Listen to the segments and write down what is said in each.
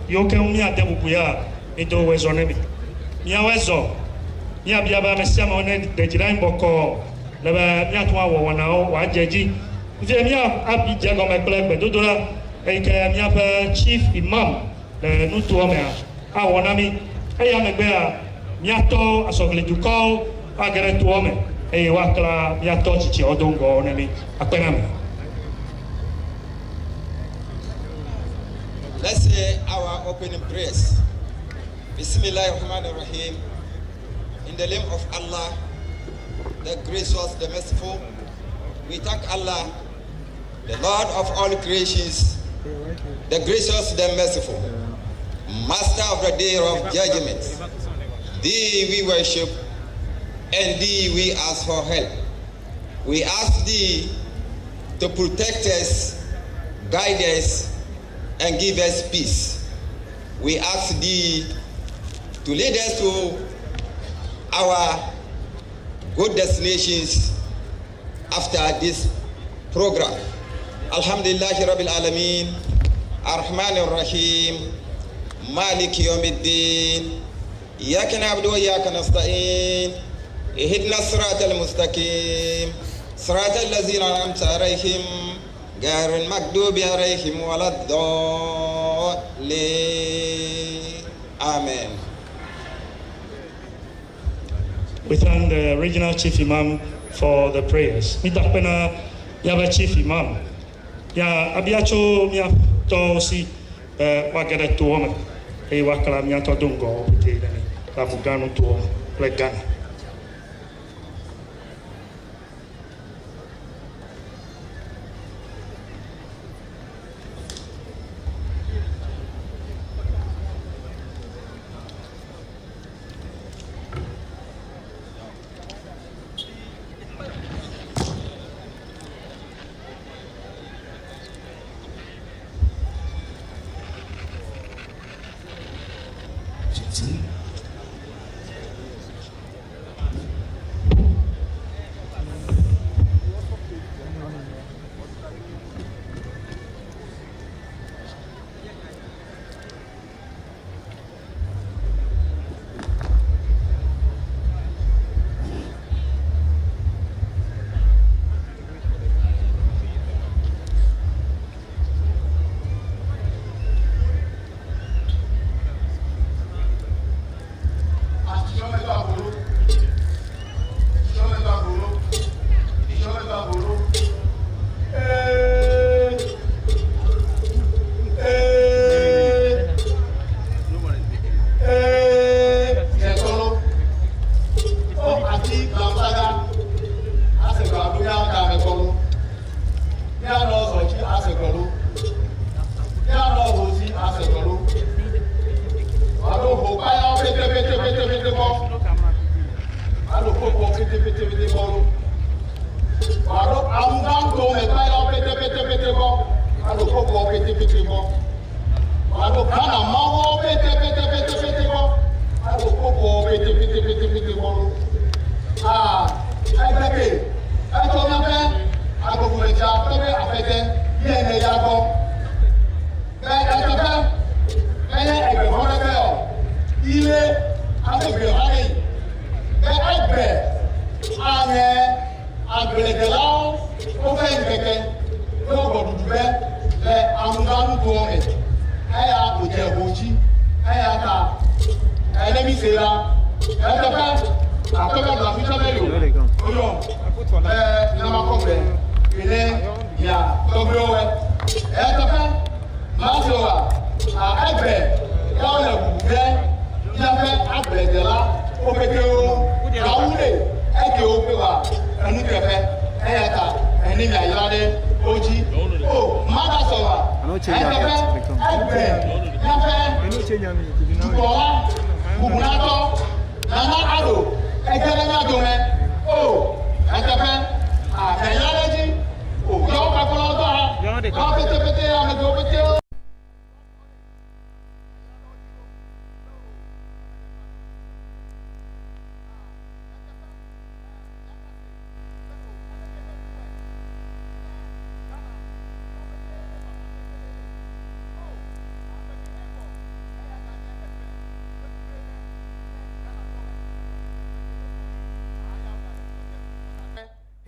yoke umia debuya into wezonemi mia wezo mia biaba mesiama one de jiran boko leba mia twa wo wana o wa jeji nje mia abi jago me plek be dodola e ke mia pa chief imam le nutu ome a wona mi e ya me be a mia to asogle juko agere tu ome e wa kla mia to chichi odongo onemi akpena mi. Let's say our opening prayers. Bismillahirrahmanirrahim. In the name of Allah, the gracious, the merciful, we thank Allah, the Lord of all creations, the gracious, the merciful, Master of the day of judgment. Thee we worship, and thee we ask for help. We ask thee to protect us, guide us, and give us peace. We ask thee to lead us to our good destinations after this program. Alhamdulillahi Rabbil Alameen, Ar-Rahmanir Rahim, Maliki Yawmiddin, Iyaka na'budu wa iyaka nasta'in, Ihdina as-siratal mustaqim, siratal ladzina an'amta 'alaihim غير المغضوب عليهم ولا الضالين. Amen. We thank the regional chief imam for the prayers. Mi tapena ya chief imam. Ya abiacho mia to si wa gere tuome e wa kala mia to dungo te dani la bugano tuo legana.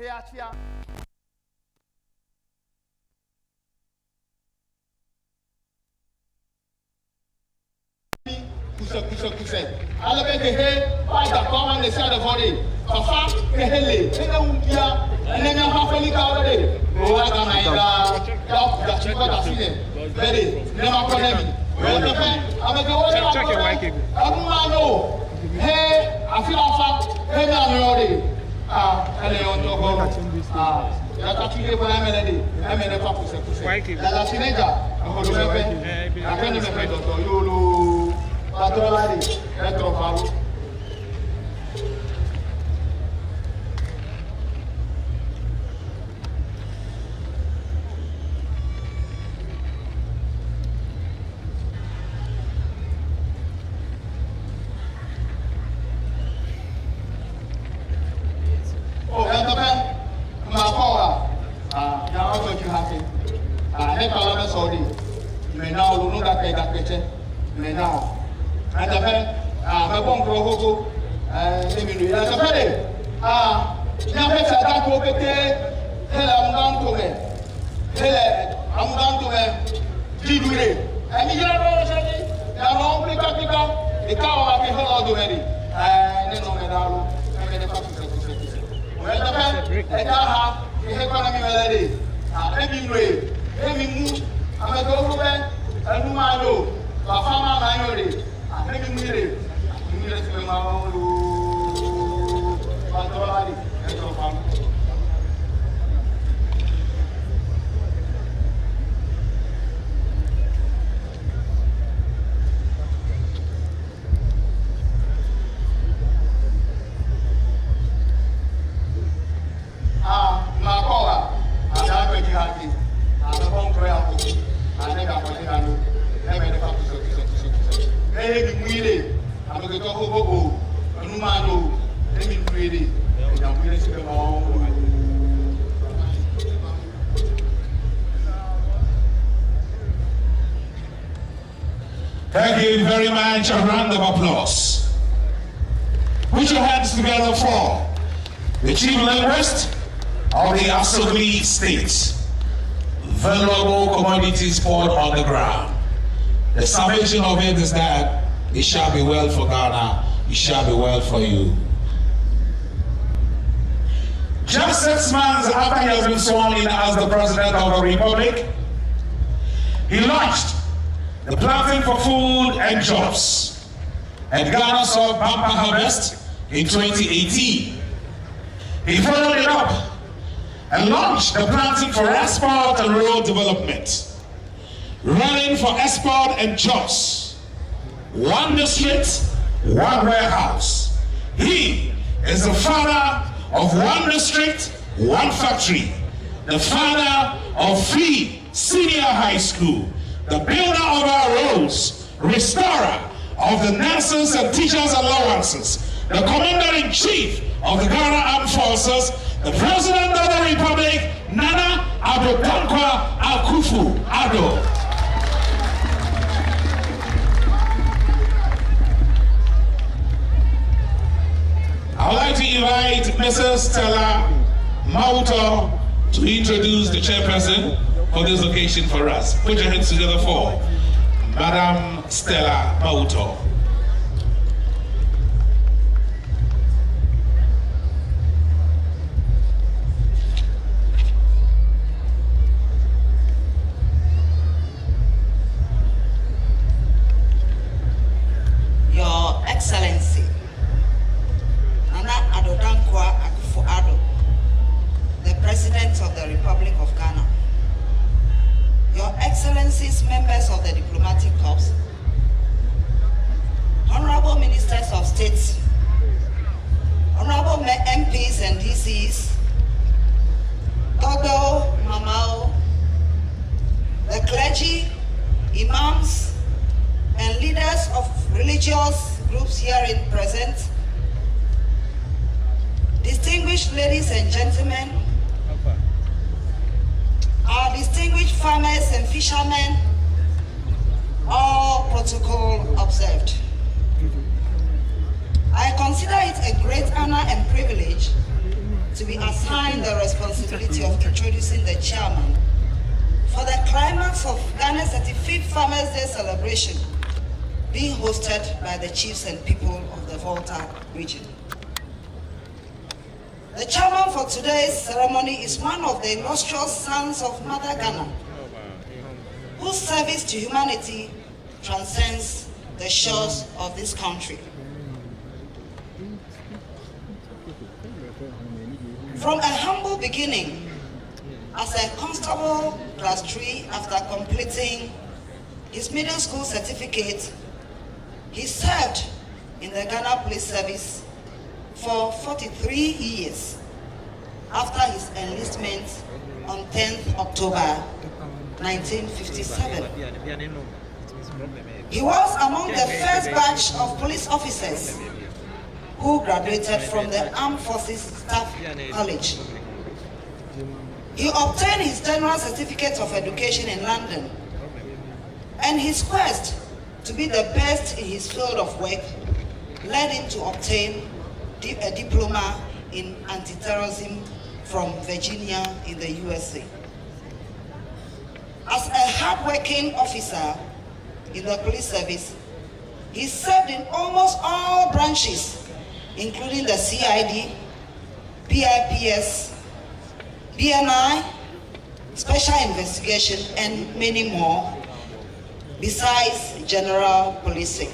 Heachia. Kuse. Alabe kehe, paida kwa ne sa de vore. Papa kehele, ene umbia, ene na hafeli ka ore. O aga na ida, ya chiko da sine. Very, ne ma konemi. O te fe, abege o na ko. Aguma no. He, afiafa, he na ore. Ele on to go. Ya ta tuje ko emelede, emele pa kuse. La sineja, o do mefe. Akene mefe do yolo. Patrolari, retrofalo. Oh, entope, makoa. Ya ojo juhate. Ne kala me sori. Me na olu da kai da keche. Me na. And the fact, my bon prohogo, Emily, and the fact, Napesa that will be there. Hell, I'm down to me. Hell, I'm down to me. Gidure. And you know, they are all pick up the cow of the whole already. And then on the down, and then the pass to well, the fact, the car, the economy melody. Let me move. I'm a go over and do my road. Farmer, my road. Thank you very much. A round of applause. Put your hands together for the chief linguist of the Asogli State. Valuable commodities poured on the ground. The summation of it is that it shall be well for Ghana, it shall be well for you. Just 6 months after he has been sworn in as the President of the Republic, he launched the Planting for Food and Jobs, and Ghana saw bumper harvest in 2018. He followed it up and launched the Planting for Export and Rural Development, running for export and jobs. One district, one warehouse. He is the father of one district, one factory, the father of free senior high school, the builder of our roads, restorer of the nurses and teachers' allowances, the commander-in-chief of the Ghana Armed Forces, the President of the Republic, Nana Addo Dankwa Akufo-Addo. I would like to invite Mrs. Stella Mauto to introduce the chairperson for this occasion for us. Put your hands together for Madam Stella Mauto. Your Excellency, Nana Addo Dankwa Akufo-Addo, the President of the Republic of Ghana, Your Excellencies, members of the Diplomatic Corps, Honorable Ministers of State, Honorable MPs and DCs, Dodo, Mamao, the clergy, imams, and leaders of religious groups herein present, distinguished ladies and gentlemen, our distinguished farmers and fishermen, all protocol observed. I consider it a great honor and privilege to be assigned the responsibility of introducing the chairman for the climax of Ghana's 35th Farmers' Day celebration, being hosted by the chiefs and people of the Volta region. The chairman for today's ceremony is one of the illustrious sons of Mother Ghana, whose service to humanity transcends the shores of this country. From a humble beginning, as a constable class 3 after completing his middle school certificate, he served in the Ghana Police Service for 43 years after his enlistment on 10th October 1957. He was among the first batch of police officers who graduated from the Armed Forces Staff College. He obtained his General Certificate of Education in London, and his quest to be the best in his field of work led him to obtain a diploma in anti-terrorism from Virginia in the USA. As a hard-working officer in the police service, he served in almost all branches, including the CID, PIPS, BNI, Special Investigation, and many more, besides general policing.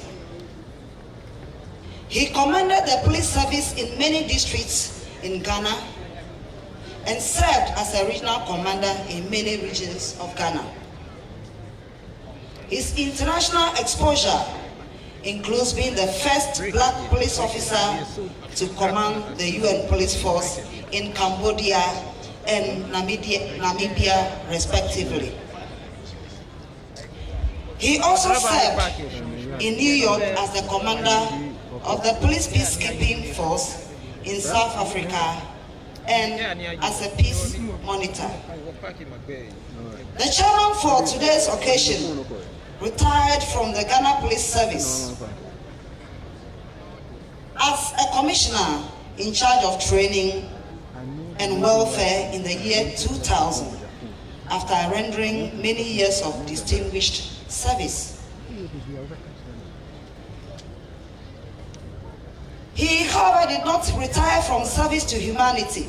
He commanded the police service in many districts in Ghana and served as a regional commander in many regions of Ghana. His international exposure includes being the first black police officer to command the UN police force in Cambodia and Namibia respectively. He also served in New York as the commander of the police peacekeeping force in South Africa and as a peace monitor. The chairman for today's occasion retired from the Ghana Police Service as a commissioner in charge of training and welfare in the year 2000 after rendering many years of distinguished service. He, however, did not retire from service to humanity,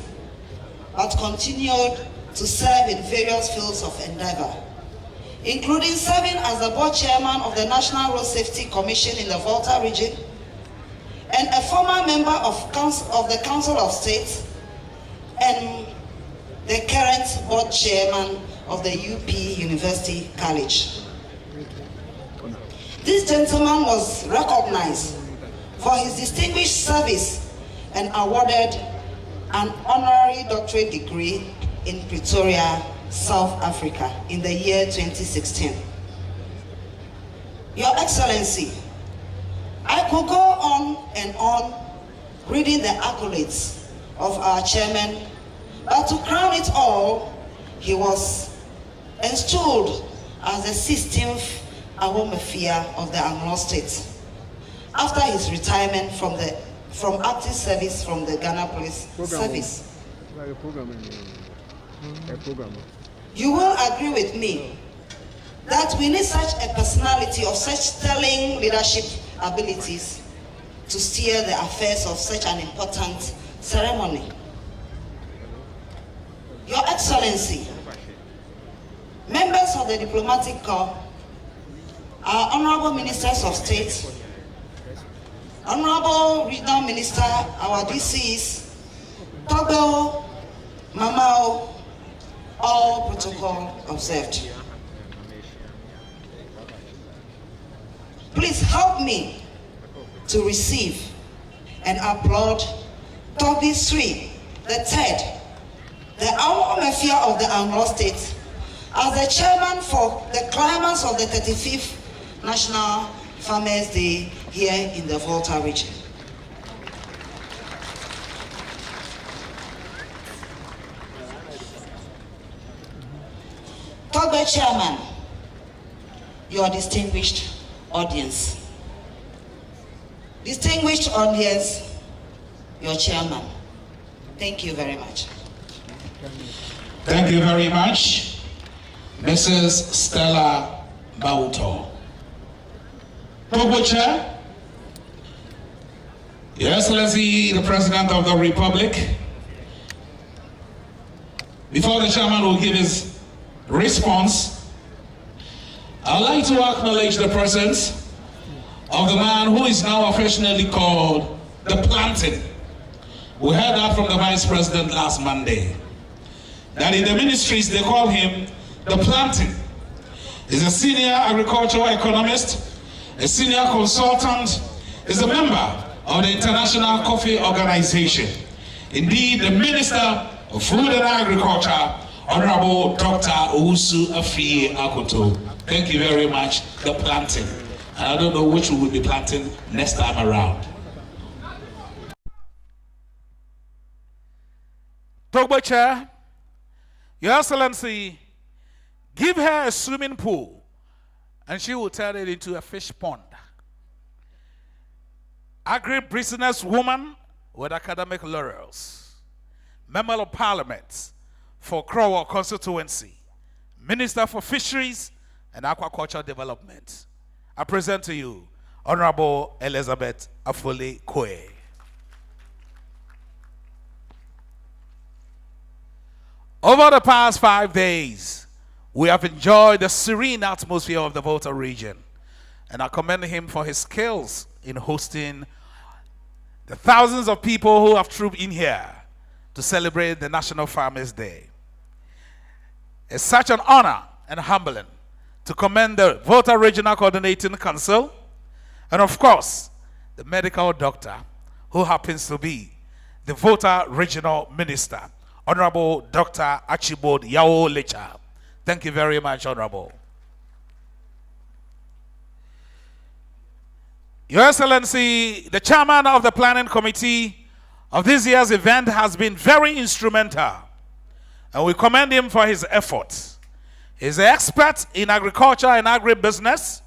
but continued to serve in various fields of endeavor, including serving as the board chairman of the National Road Safety Commission in the Volta region and a former member of the Council of State and the current board chairman of the UP University College. This gentleman was recognized for his distinguished service and awarded an honorary doctorate degree in Pretoria, South Africa in the year 2016. Your Excellency, I could go on and on reading the accolades of our chairman, but to crown it all, he was installed as the 16th Awomafia of the Anglo State after his retirement from active service from the Ghana Police Service. You will agree with me that we need such a personality of such sterling leadership abilities to steer the affairs of such an important ceremony. Your Excellency, members of the diplomatic corps, our honorable ministers of state, honorable regional minister, our DCs, Togo, Mamao, all protocol observed. Please help me to receive and applaud Toby Sri, the third, the Awomafia of the Anglo State, as the chairman for the climax of the 35th National Farmers' Day here in the Volta region. Togbe Chairman, your distinguished audience. Distinguished audience, your chairman. Thank you very much. Thank you very much, Mrs. Stella Bauto. Togo Chair, Your Excellency, the President of the Republic. Before the chairman will give his response, I'd like to acknowledge the presence of the man who is now affectionately called the Plantain. We heard that from the Vice President last Monday, that in the ministries they call him the Plantain. He's a senior agricultural economist, a senior consultant, is a member of the International Coffee Organization. Indeed, the Minister of Food and Agriculture, Honorable Dr. Owusu Afiye Akoto. Thank you very much, the Plantain. And I don't know which we will be planting next time around. Togbo Chair, Your Excellency, give her a swimming pool and she will turn it into a fish pond. Agri-business woman with academic laurels, Member of Parliament for Crower constituency, Minister for Fisheries and Aquaculture Development. I present to you Honorable Elizabeth Afole Koe. Over the past 5 days, we have enjoyed the serene atmosphere of the Volta region, and I commend him for his skills in hosting the thousands of people who have trooped in here to celebrate the National Farmers' Day. It's such an honor and humbling to commend the Volta Regional Coordinating Council and, of course, the medical doctor who happens to be the Volta Regional Minister, Honorable Dr. Archibald Yao Lecha. Thank you very much, Honorable. Your Excellency, the chairman of the planning committee of this year's event has been very instrumental, and we commend him for his efforts. He's an expert in agriculture and agribusiness.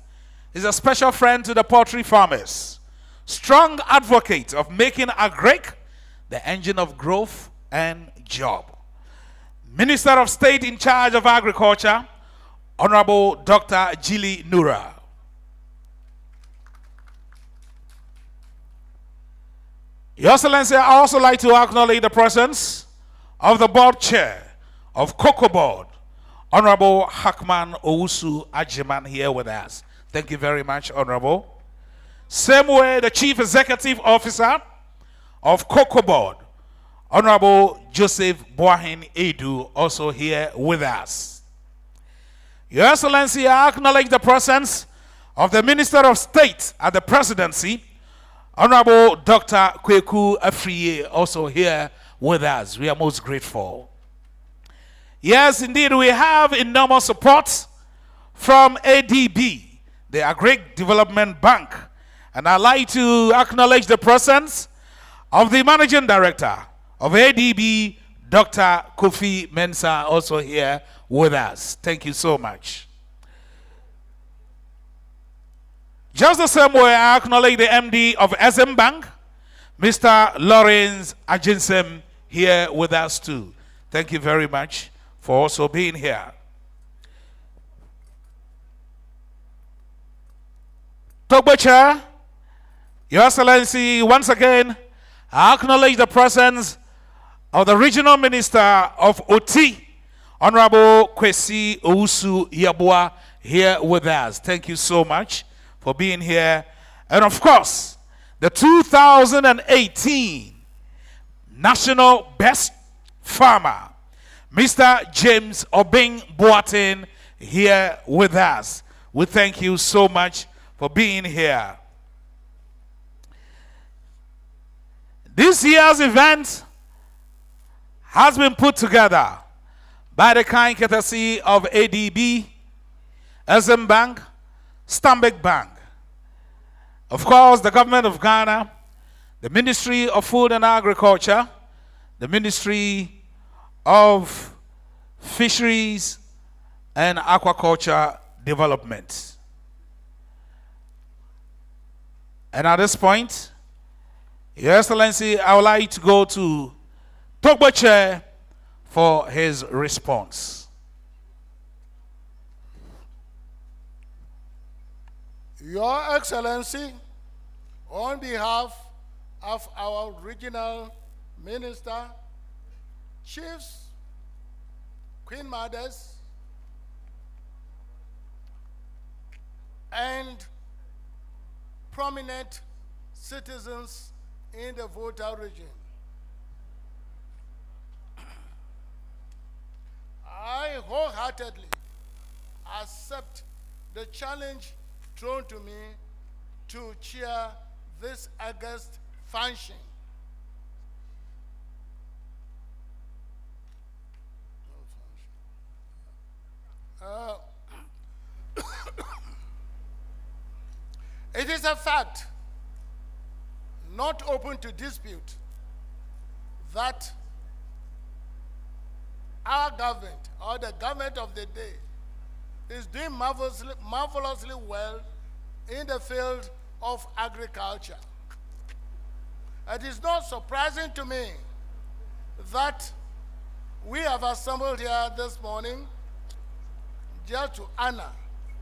He's a special friend to the poultry farmers, strong advocate of making agric the engine of growth and job. Minister of State in charge of agriculture, Honorable Dr. Jili Nura. Your Excellency, I also like to acknowledge the presence of the board chair of Cocoa Board, Honorable Hakman Owusu Ajiman, here with us. Thank you very much, Honorable. Same way, the Chief Executive Officer of Cocoa Board, Honorable Joseph Boahin Edu, also here with us. Your Excellency, I acknowledge the presence of the Minister of State at the Presidency, Honorable Dr. Kweku Afriye, also here with us. We are most grateful. Yes, indeed, we have enormous support from ADB, the Agri Development Bank. And I'd like to acknowledge the presence of the Managing Director of ADB, Dr. Kofi Mensah, also here with us. Thank you so much. Just the same way, I acknowledge the MD of SM Bank, Mr. Lawrence Ajinsem, here with us too. Thank you very much for also being here. Togbo Chair, Your Excellency, once again, I acknowledge the presence of the Regional Minister of OT, Honorable Kwesi Owusu Yabua, here with us. Thank you so much for being here. And of course, the 2018 National Best Farmer, Mr. James Obing Boateng, here with us. We thank you so much for being here. This year's event has been put together by the kind courtesy of ADB, SM Bank, Stanbic Bank, of course, the government of Ghana, the Ministry of Food and Agriculture, the Ministry of Fisheries and Aquaculture Development. And at this point, Your Excellency, I would like to go to Togbo Chair for his response. Your Excellency, on behalf of our regional minister, chiefs, queen mothers, and prominent citizens in the Volta region, I wholeheartedly accept the challenge thrown to me to chair this august function. It is a fact, not open to dispute, that our government, or the government of the day, is doing marvelously well in the field of agriculture. It is not surprising to me that we have assembled here this morning just to honor,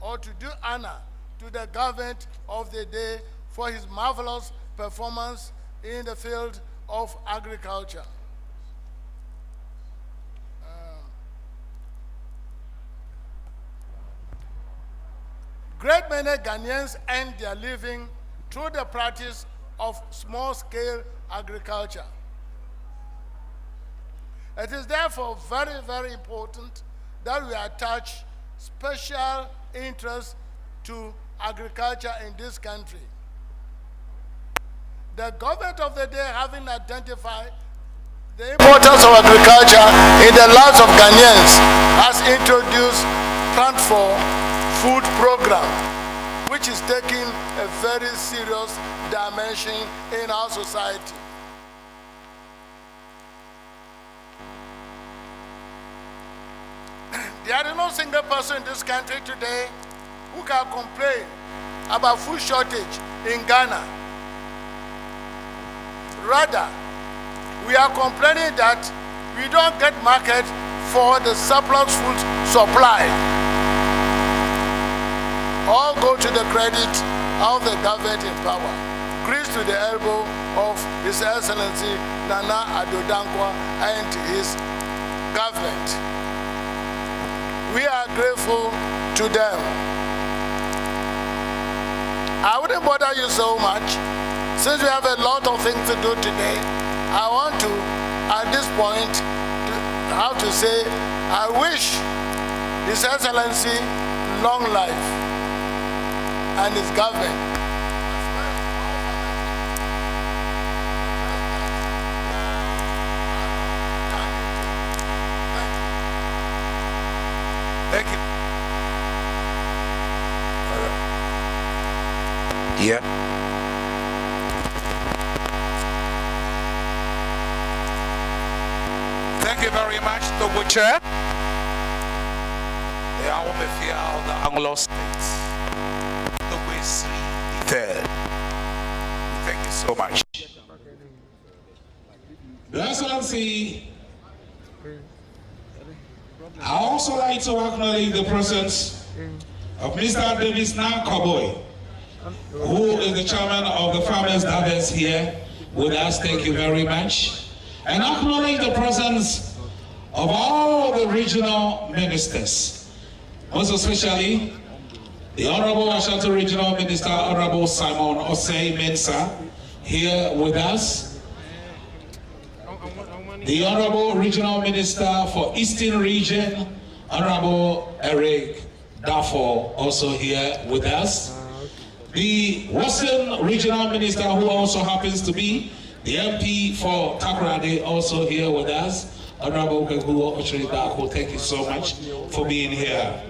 or to do honor to the government of the day for his marvelous performance in the field of agriculture. Great many Ghanaians earn their living through the practice of small-scale agriculture. It is therefore very, very important that we attach special interest to agriculture in this country. The government of the day, having identified the importance of agriculture in the lives of Ghanaians, has introduced Plant for Food program, which is taking a very serious dimension in our society. There is no single person in this country today who can complain about food shortage in Ghana. Rather, we are complaining that we don't get market for the surplus food supply. All go to the credit of the government in power. Grease to the elbow of His Excellency Nana Addo Dankwa and his government. We are grateful to them. I wouldn't bother you so much. Since we have a lot of things to do today, I want to, at this point, have to say, I wish His Excellency long life and his government. Thank you. Yeah. Thank you very much, Togbo Chair. The Awamefia of the Anglo States. Thank you so much. Your Excellency, I also like to acknowledge the presence of Mr. Davis Nankoboy, who is the chairman of the Farmers Davis here with us. Thank you very much. And acknowledge the presence of all the regional ministers, most especially the Honorable Ashanti Regional Minister, Honorable Simon Osei Mensah, here with us. The Honorable Regional Minister for Eastern Region, Honorable Eric Dafo, also here with us. The Western Regional Minister, who also happens to be the MP for Takoradi, also here with us. Honorable Keguo Ochridako, thank you so much for being here.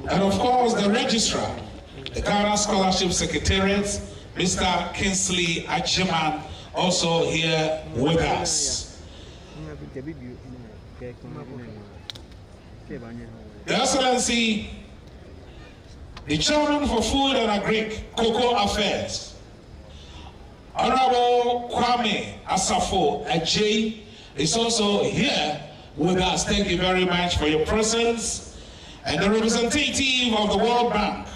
And of course, the registrar, the Ghana Scholarship Secretariat, Mr. Kingsley Ajiman, also here with us. Your Excellency, the Chairman for Food and Agricultural Affairs, Honorable Kwame Asafo Ajay, is also here with us. Thank you very much for your presence. And the representative of the World Bank,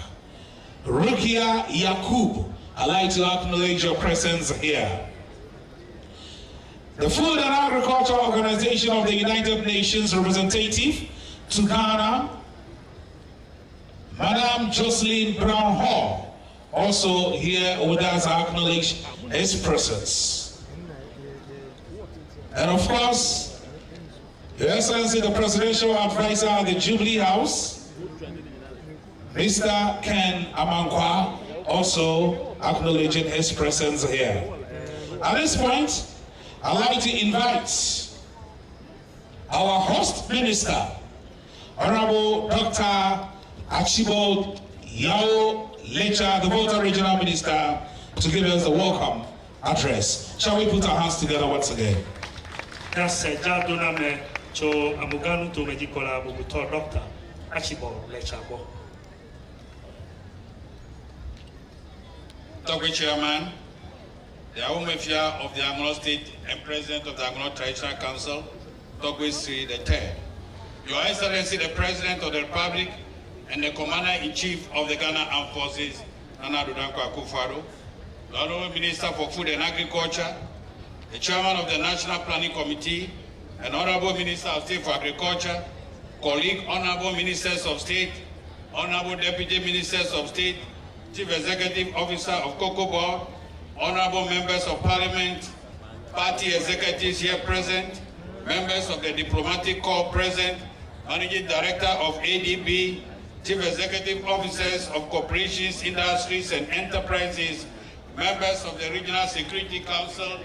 Rukia Yakub, I'd like to acknowledge your presence here. The Food and Agriculture Organization of the United Nations representative to Ghana, Madam Jocelyn Brown Hall, also here with us, I acknowledge his presence. And of course, Your Excellency, the Presidential Advisor at the Jubilee House, Mr. Ken Amankwa, also acknowledging his presence here. At this point, I'd like to invite our host minister, Honorable Dr. Archibald Yao Lecha, the Volta Regional Minister, to give us the welcome address. Shall we put our hands together once again? Dr. Archibald Lecha. Dr. Chairman, the Awumefia of the Anglo State and President of the Anglo Traditional Council, Dr. Sri III, Your Excellency, the President of the Republic and the Commander-in-Chief of the Ghana Armed Forces, Nana Addo Dankwa Akufo-Addo, the Honorable Minister for Food and Agriculture, the Chairman of the National Planning Committee, and Honorable Minister of State for Agriculture, colleague Honorable Ministers of State, Honorable Deputy Ministers of State, Chief Executive Officer of Cocoa Board, Honorable Members of Parliament, Party Executives here present, Members of the Diplomatic Corps present, Managing Director of ADB, Chief Executive Officers of Corporations, Industries and Enterprises, Members of the Regional Security Council,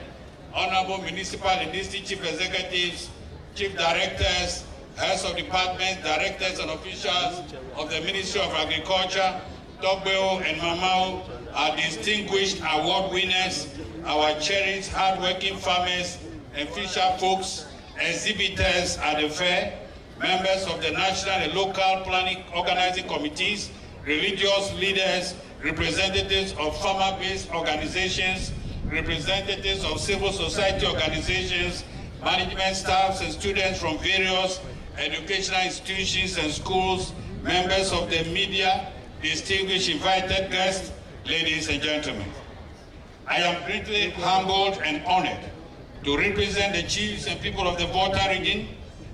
Honorable Municipal and District Chief Executives, Chief Directors, Heads of Departments, Directors and Officials of the Ministry of Agriculture, Togbeo and Mamao, our distinguished award winners, our cherished hard-working farmers and fisher folks, exhibitors at the fair, members of the national and local planning organizing committees, religious leaders, representatives of farmer-based organizations, representatives of civil society organizations, management staffs and students from various educational institutions and schools, members of the media, distinguished invited guests, ladies and gentlemen. I am greatly humbled and honored to represent the chiefs and people of the Volta region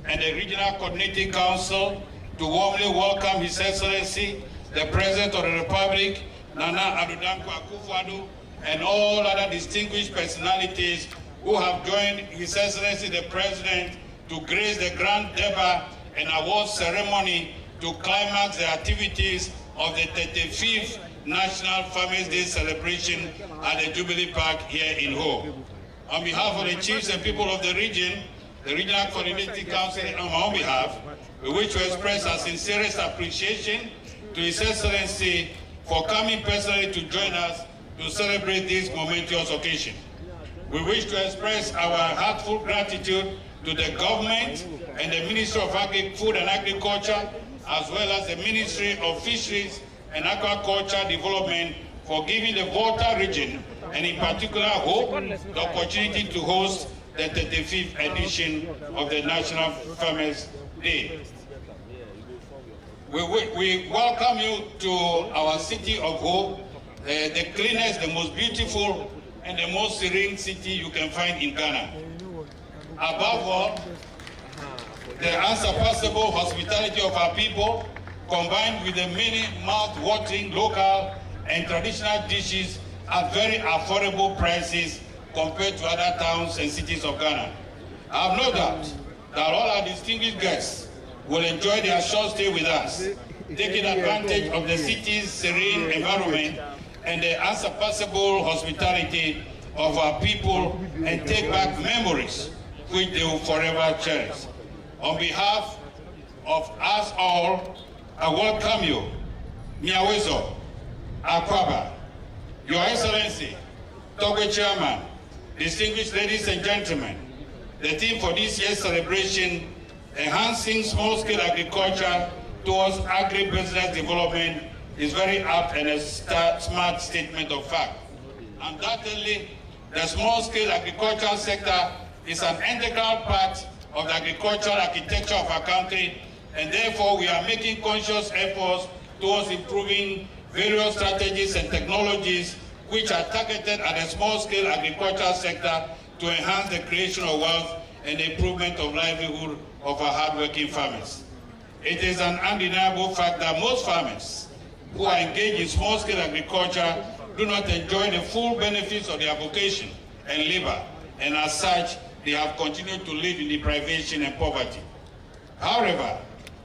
and the Regional Coordinating Council to warmly welcome His Excellency, the President of the Republic, Nana Addo Dankwa Akufo-Addo, and all other distinguished personalities who have joined His Excellency, the President, to grace the Grand Deba and award ceremony to climax the activities of the 35th National Farmers Day celebration at the Jubilee Park here in Ho. On behalf of the chiefs and people of the region, the Regional Coordinating Council, and on my own behalf, we wish to express our sincerest appreciation to His Excellency for coming personally to join us to celebrate this momentous occasion. We wish to express our heartfelt gratitude to the government and the Ministry of Food and Agriculture, as well as the Ministry of Fisheries and Aquaculture Development for giving the Volta region, and in particular Hope, the opportunity to host the 35th edition of the National Farmers Day. We welcome you to our city of Hope, the cleanest, the most beautiful, and the most serene city you can find in Ghana. Above all, the unsurpassable hospitality of our people, combined with the many mouth-watering local and traditional dishes at very affordable prices compared to other towns and cities of Ghana. I have no doubt that all our distinguished guests will enjoy their short stay with us, taking advantage of the city's serene environment and the unsurpassable hospitality of our people, and take back memories which they will forever cherish. On behalf of us all, I welcome you, Miawezo, Akwaba, Your Excellency, Dr. Chairman, distinguished ladies and gentlemen. The theme for this year's celebration, enhancing small-scale agriculture towards agribusiness development, is very apt and a smart statement of fact. Undoubtedly, the small-scale agricultural sector is an integral part of the agricultural architecture of our country, and therefore we are making conscious efforts towards improving various strategies and technologies which are targeted at the small-scale agricultural sector to enhance the creation of wealth and the improvement of livelihood of our hardworking farmers. It is an undeniable fact that most farmers who are engaged in small-scale agriculture do not enjoy the full benefits of their vocation and labor, and as such, they have continued to live in deprivation and poverty. However,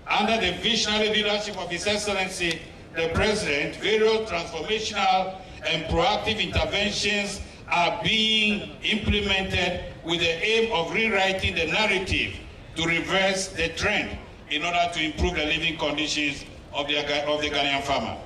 under the visionary leadership of His Excellency, the President, various transformational and proactive interventions are being implemented with the aim of rewriting the narrative to reverse the trend in order to improve the living conditions of the Ghanaian farmer.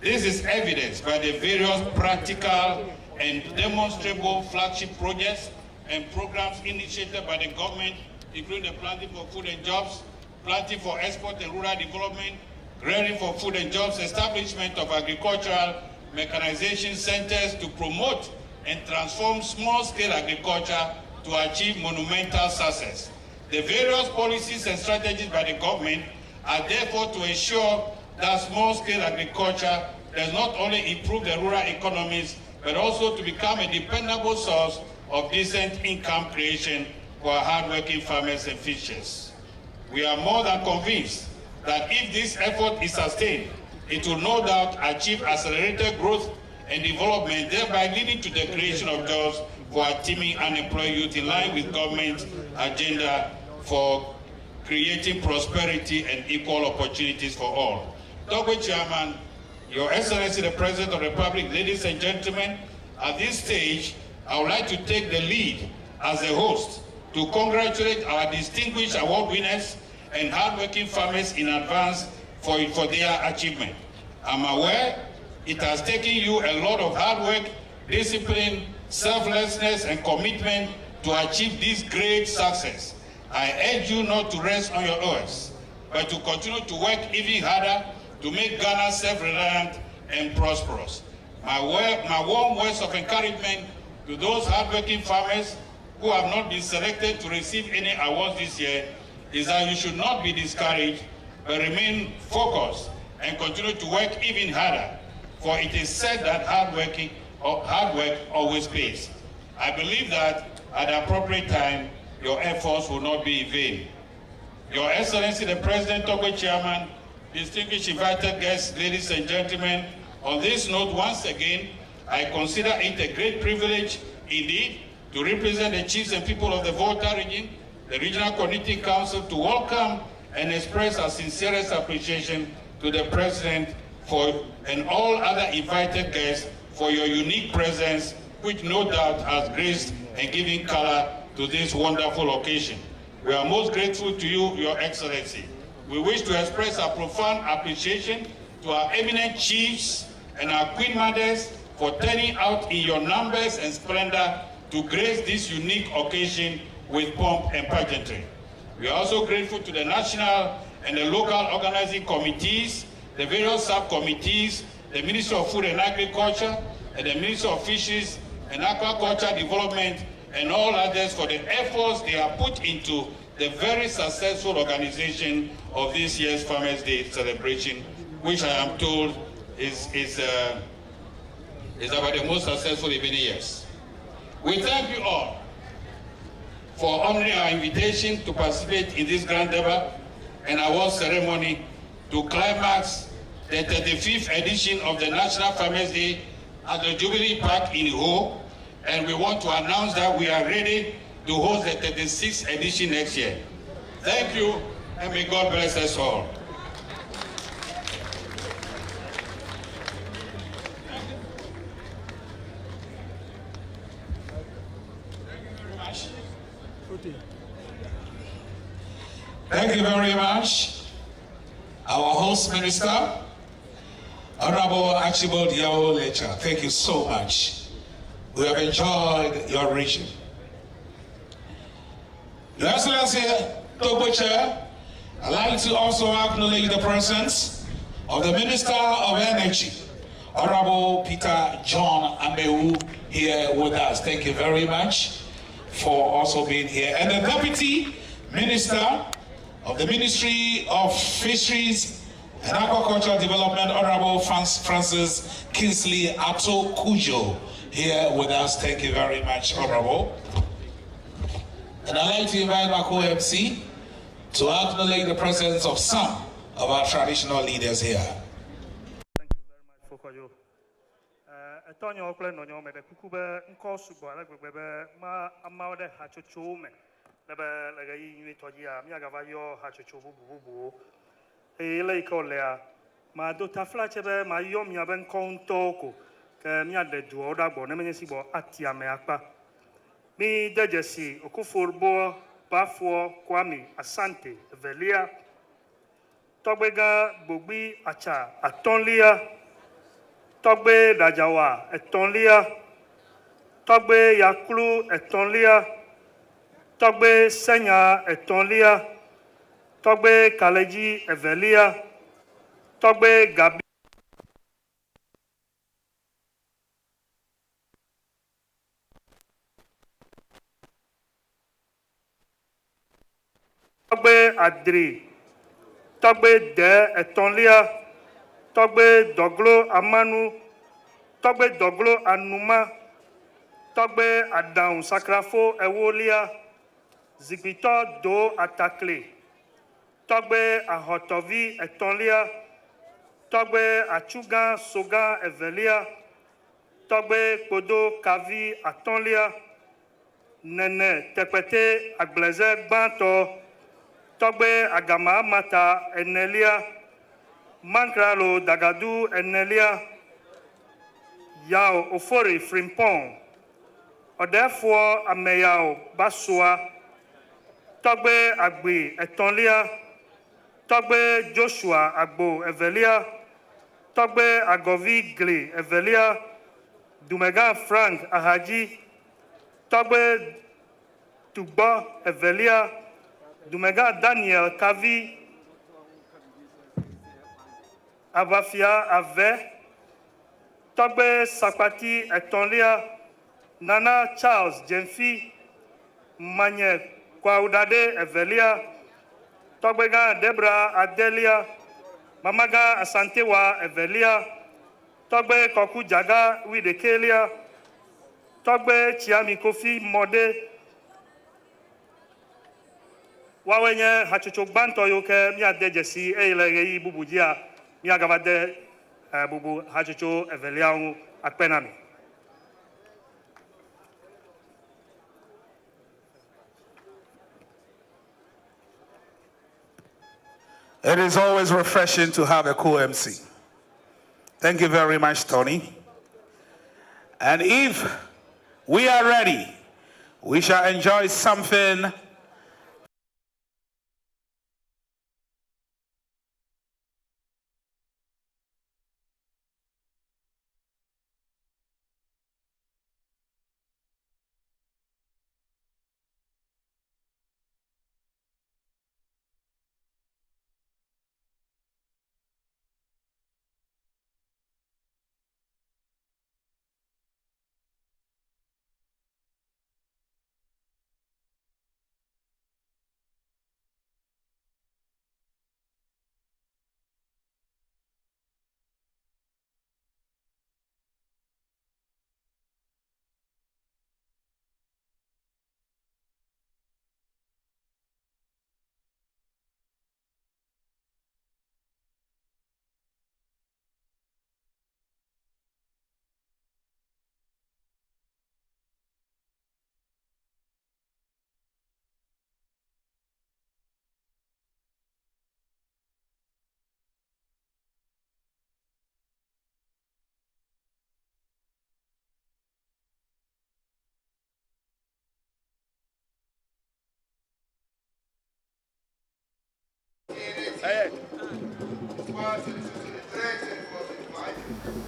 This is evidenced by the various practical and demonstrable flagship projects and programs initiated by the government, including the Planting for Food and Jobs, Planting for Export and Rural Development, Rearing for Food and Jobs, establishment of agricultural mechanization centers to promote and transform small-scale agriculture to achieve monumental success. The various policies and strategies by the government are therefore to ensure that small-scale agriculture does not only improve the rural economies, but also to become a dependable source of decent income creation for our hardworking farmers and fishers. We are more than convinced that if this effort is sustained, it will no doubt achieve accelerated growth and development, thereby leading to the creation of jobs for our teeming unemployed youth in line with government's agenda for creating prosperity and equal opportunities for all. Dr. Chairman, Your Excellency the President of the Republic, ladies and gentlemen, at this stage, I would like to take the lead as a host to congratulate our distinguished award winners and hardworking farmers in advance for their achievement. I'm aware it has taken you a lot of hard work, discipline, selflessness, and commitment to achieve this great success. I urge you not to rest on your oars, but to continue to work even harder to make Ghana self-reliant and prosperous. My warm words of encouragement to those hardworking farmers who have not been selected to receive any awards this year is that you should not be discouraged, but remain focused and continue to work even harder, for it is said that hard work always pays. I believe that at the appropriate time, your efforts will not be in vain. Your Excellency the President, Togo Chairman, distinguished invited guests, ladies and gentlemen, on this note, once again, I consider it a great privilege indeed to represent the chiefs and people of the Volta region, the Regional Coordinating Council, to welcome and express our sincerest appreciation to the President and all other invited guests for your unique presence, which no doubt has graced and given color to this wonderful occasion. We are most grateful to you, Your Excellency. We wish to express our profound appreciation to our eminent chiefs and our Queen Mothers for turning out in your numbers and splendor to grace this unique occasion with pomp and pageantry. We are also grateful to the national and the local organizing committees, the various subcommittees, the Ministry of Food and Agriculture, and the Ministry of Fisheries and Aquaculture Development, and all others for the efforts they have put into the very successful organization of this year's Farmers' Day celebration, which I am told is about the most successful in many years. We thank you all for honoring our invitation to participate in this grand debate and award ceremony to climax the 35th edition of the National Farmers' Day at the Jubilee Park in Ho, and we want to announce that we are ready to host the 36th edition next year. Thank you, and may God bless us all. Thank you very much, our host minister, Honorable Archibald Yao Lecha. Thank you so much. We have enjoyed your region. Your Excellency, Togo Chair, I'd like to also acknowledge the presence of the Minister of Energy, Honorable Peter John Amewu, here with us. Thank you very much for also being here. And the Deputy Minister of the Ministry of Fisheries and Aquaculture Development, Honorable Francis Kingsley Ato Kujo, here with us. Thank you very much, Honorable. And I'd like to invite my co-MC to acknowledge the presence of some of our traditional leaders here. Thank you very much for you. Antonio Oakland, no, me the Kukube, Nkosuba, like ma amaude hachuchume, never like a unitoya, Miagavayo, hachuchu, bubu, a lake olea, ma dota flatchebe, my yom yaben contoko, Mia de Duoda, Bonemesibo, Atia meakpa. Mi dejesi, Okufurbo, Bafo, Kwame, Asante, Velia, Tobega, Bobi, Acha, Atonlia, Togbe Dajawa, Etonlia, Togbe Yaklu, Etonlia, Togbe Senya, Etonlia, Togbe Kaleji, Evelia, Togbe Gabi. Togbe Adri, Togbe De Etonlia, Togbe Doglo Amanu, Togbe Doglo Anuma, Togbe Adam Sakrafo Ewolia, Zibito Do Atakle, Togbe Ahotovi Etonlia, Togbe Achuga Soga Evelia, Togbe Kodo Kavi Atonlia, Nene Tepete Agblaze Banto, Togbe Agama Mata Enelia, Mankralo Dagadu Enelia, Yao Ofori Frimpong, Odefo Ameyao Basua, Togbe Agbi Etonlia, Togbe Joshua Agbo Evelia, Togbe Agovi Gli Evelia, Dumega Frank Ahaji, Togbe Tugba Evelia, Dumega Daniel Kavi, Abafia Ave, Togbe Sapati Etonlia, Nana Charles Jenfi, Manye Kwaudade Evelia, Togbega Debra Adelia, Mamaga Asantewa Evelia, Togbe Koku Jaga Widekelia, Togbe Chiami Kofi Mode, Wawenye Hachucho Banto Yoke, Mia Dejesi, Eilei Bubujia, Mia Gavade Bubu Hachucho Evelia Akpenami. It is always refreshing to have a co-MC. Thank you very much, Tony. And if we are ready, we shall enjoy something .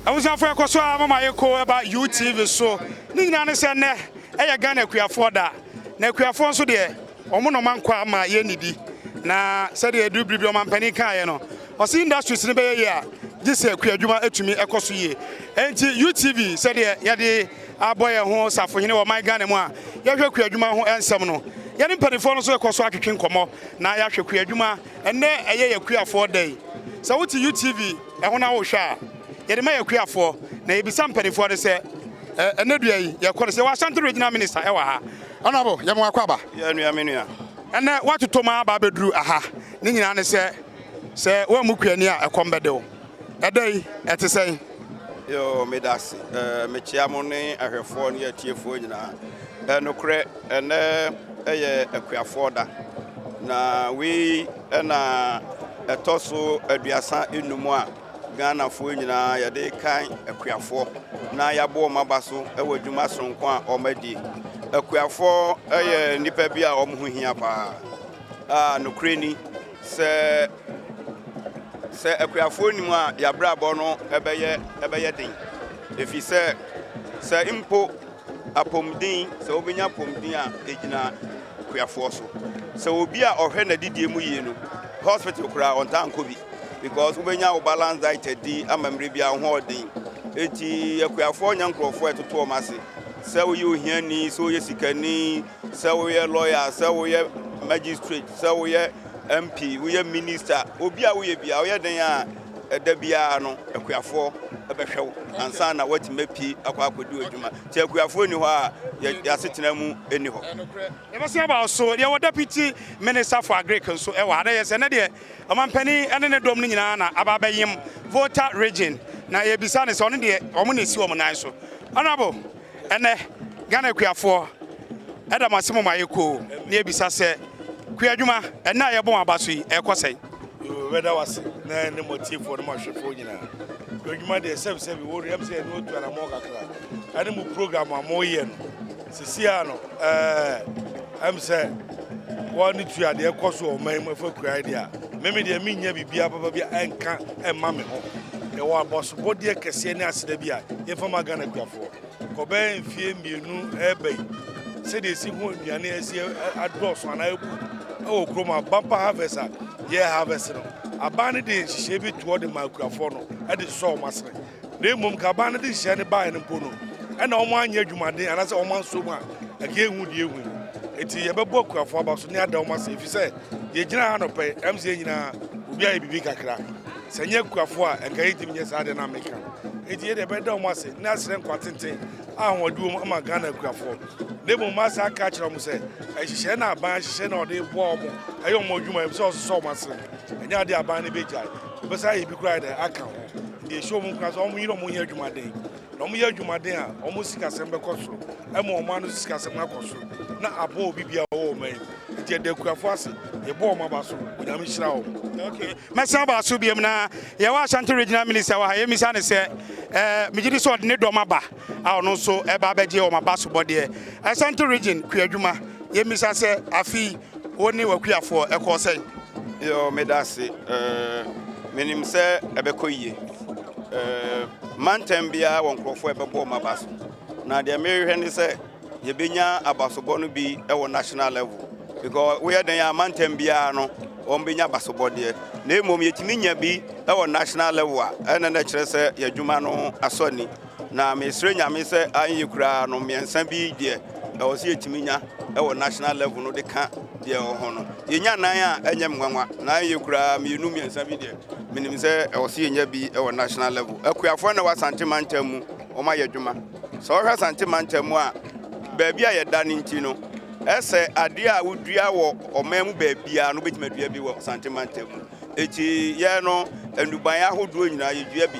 I was after Kosoa, Mama Yoko about UTV so. Nina said, "Ne, I Ghana for that. Ne Kuafon so there. Omono man kwa ma yenidi. Na said you do Bibliom and Penica, you know. ɔsi industries ne bɛyɛ yɛ a gye sɛ kuadwuma atumi ɛkɔ so yie enti UTV sɛdeɛ yɛde abɔ yɛn ho safohene wɔ man Ghana mu a yɛhwɛ kuadwuma ho ɛnsɛm no yɛne mpanimfoɔ no so ɛkɔ so atwetwe nkɔmmɔ na yɛahwɛ kuadwuma ɛnnɛ ɛyɛ yɛ kuafoɔ da yi sɛ wote UTV ɛho na wohwɛ a yɛde ma yɛ kuafoɔ na yɛbisa mpanimfoɔ no sɛ ɛnɛ dua yi yɛkɔ no sɛ wɔasante regional minister ɛwɔ ha ɔnabo yɛma wakɔ aba yɛnua menua ɛnɛ watotɔ ma aba abɛduru aha ne nyinaa ne sɛ wɔamu kuani a ɛkɔm bɛde wo ɛda yi ɛte sɛn yo medase mekyia mo ne ahwɛfoɔ ne atiefoɔ nyinaa nokorɛ ɛnɛ ɛyɛ akuafoɔ da na wei ɛna ɛtɔ so aduasa enum a Ghanafoɔ nyinaa yɛde kan akuafoɔ na yɛabɔ ɔma so ɛwɔ adwuma sonko a ɔmadi akuafoɔ ɛyɛ nipa bi a ɔmo ho hia paa nokorɛ ni sɛ akuafoɔ nim a yɛabrabɔ no ɛbɛyɛ den ɛfiri sɛ mpo apɔmuden sɛ wobɛnya apɔmuden a ɛgyina akuafoɔ so sɛ obi a ɔhwɛ n'adidie mu yie no hospital koraa ɔntankɔ bi because wobɛnya wo balance diet adi ama mmerɛ bi a wo ho ɔden enti akuafoɔ nya nkurɔfoɔ ɛtoto ɔm ase sɛ woyɛ ohiani sɛ woyɛ sikani sɛ woyɛ lawyer sɛ woyɛ magistrate sɛ woyɛ MP woyɛ minister obi a woyɛ bia woyɛ den a ɛda biara no akuafoɔ ɛbɛhwɛ wo ansa na watimi pii akɔ akɔdi adwuma nti akuafoɔ ni hɔ a yɛasetena mu ɛni hɔ yɛbɛsɛ aba so deɛ wɔ deputy minister for agriculture so ɛwɔ ada yɛ sɛ ne deɛ ɔmampani ɛne ne dɔm no nyinaa na aba bɛyem voter region na yɛbisa ne sɛ ɔno deɛ ɔmo na ɛsi wɔ mo nan so ɔnabo ɛnɛ Ghana akuafoɔ ɛda mo ase mo ma yɛkoo na yɛbisa sɛ kuadwuma ɛna yɛbɔ mo aba so yi ɛkɔ sɛn weda wase na ne motifo no mahwefo nyina kuadwuma de sɛbsɛbi wo rem sɛ no tu ana mo kakra ane mu program a mo yɛ no sisia no am sɛ woni tu ade ɛkɔ so o man mafa kuai de a meme de minya bibia papa bi enka emma me ho e wo aboso bode kɛse ne aseda bi a yɛfa ma Ghana kuafo kɔbɛn fie mienu ɛbɛi sɛ de si ho aduane asi adɔso ana ebu o kroma bumper harvest a harvest no abane de hye bi to de makuafo no e de so masere na emom ka abane de hye ne bae ne mpo no e na omo anya adwumade ana se omo anso mu a e ke ehu de ehu enti ye bebo akuafo aba so ne ada omo ase fi se ye gina anope mc nyina obi aye bibi kakra se nya akuafo a e ka yitim nya sa de na meka enti ye de be da omo ase na asere nkwatenten ahoduom ama Ghana akuafo Demo masa catch them say, I shall not ban, she shall not warm. I don't want you my so much. And now they are banning big guy. Besides, he be cried account. The show me because only you don't hear you my day. No me hear you my day, almost Cassember Costro. I'm more manus Cassember Costro. Not a poor BB old man. It's the Quafasi, a bomb of us with a Michelle. Okay. Masaba Subiamna, Yawasanti Regional Minister, I am Miss Anne said, Mijis or Nidomaba, I don't so a babaji or my basso body. Asante region, Kuadwuma, ye Misa say, Afi, only what we are for a course. Yo, Medasi, menim say, Ebekoye, Mantembia, one crop for a bomb basso. Now, the American say, Yebinya Abasobonu be our national level. Because we are the Mantembia, Ombinya Basobody, name Yetiminia be our national level, and the natural say, Yajumano Asoni. Na me srenya me say an yukra no me nsan bi de e wo se etiminya e wo national level no de ka de ho no yenya nan a enyem nwanwa na yukra me nu me nsan bi de minim say e wo se yenya bi e wo national level akuafo na wasante mantamu o ma yadwuma so wo hwa sante mantamu a baabi a yeda ne nti no ese ade a wodua wo omamu baabi a no betima bi wo sante mantamu eti ye no enduban ahodo nyina yedua bi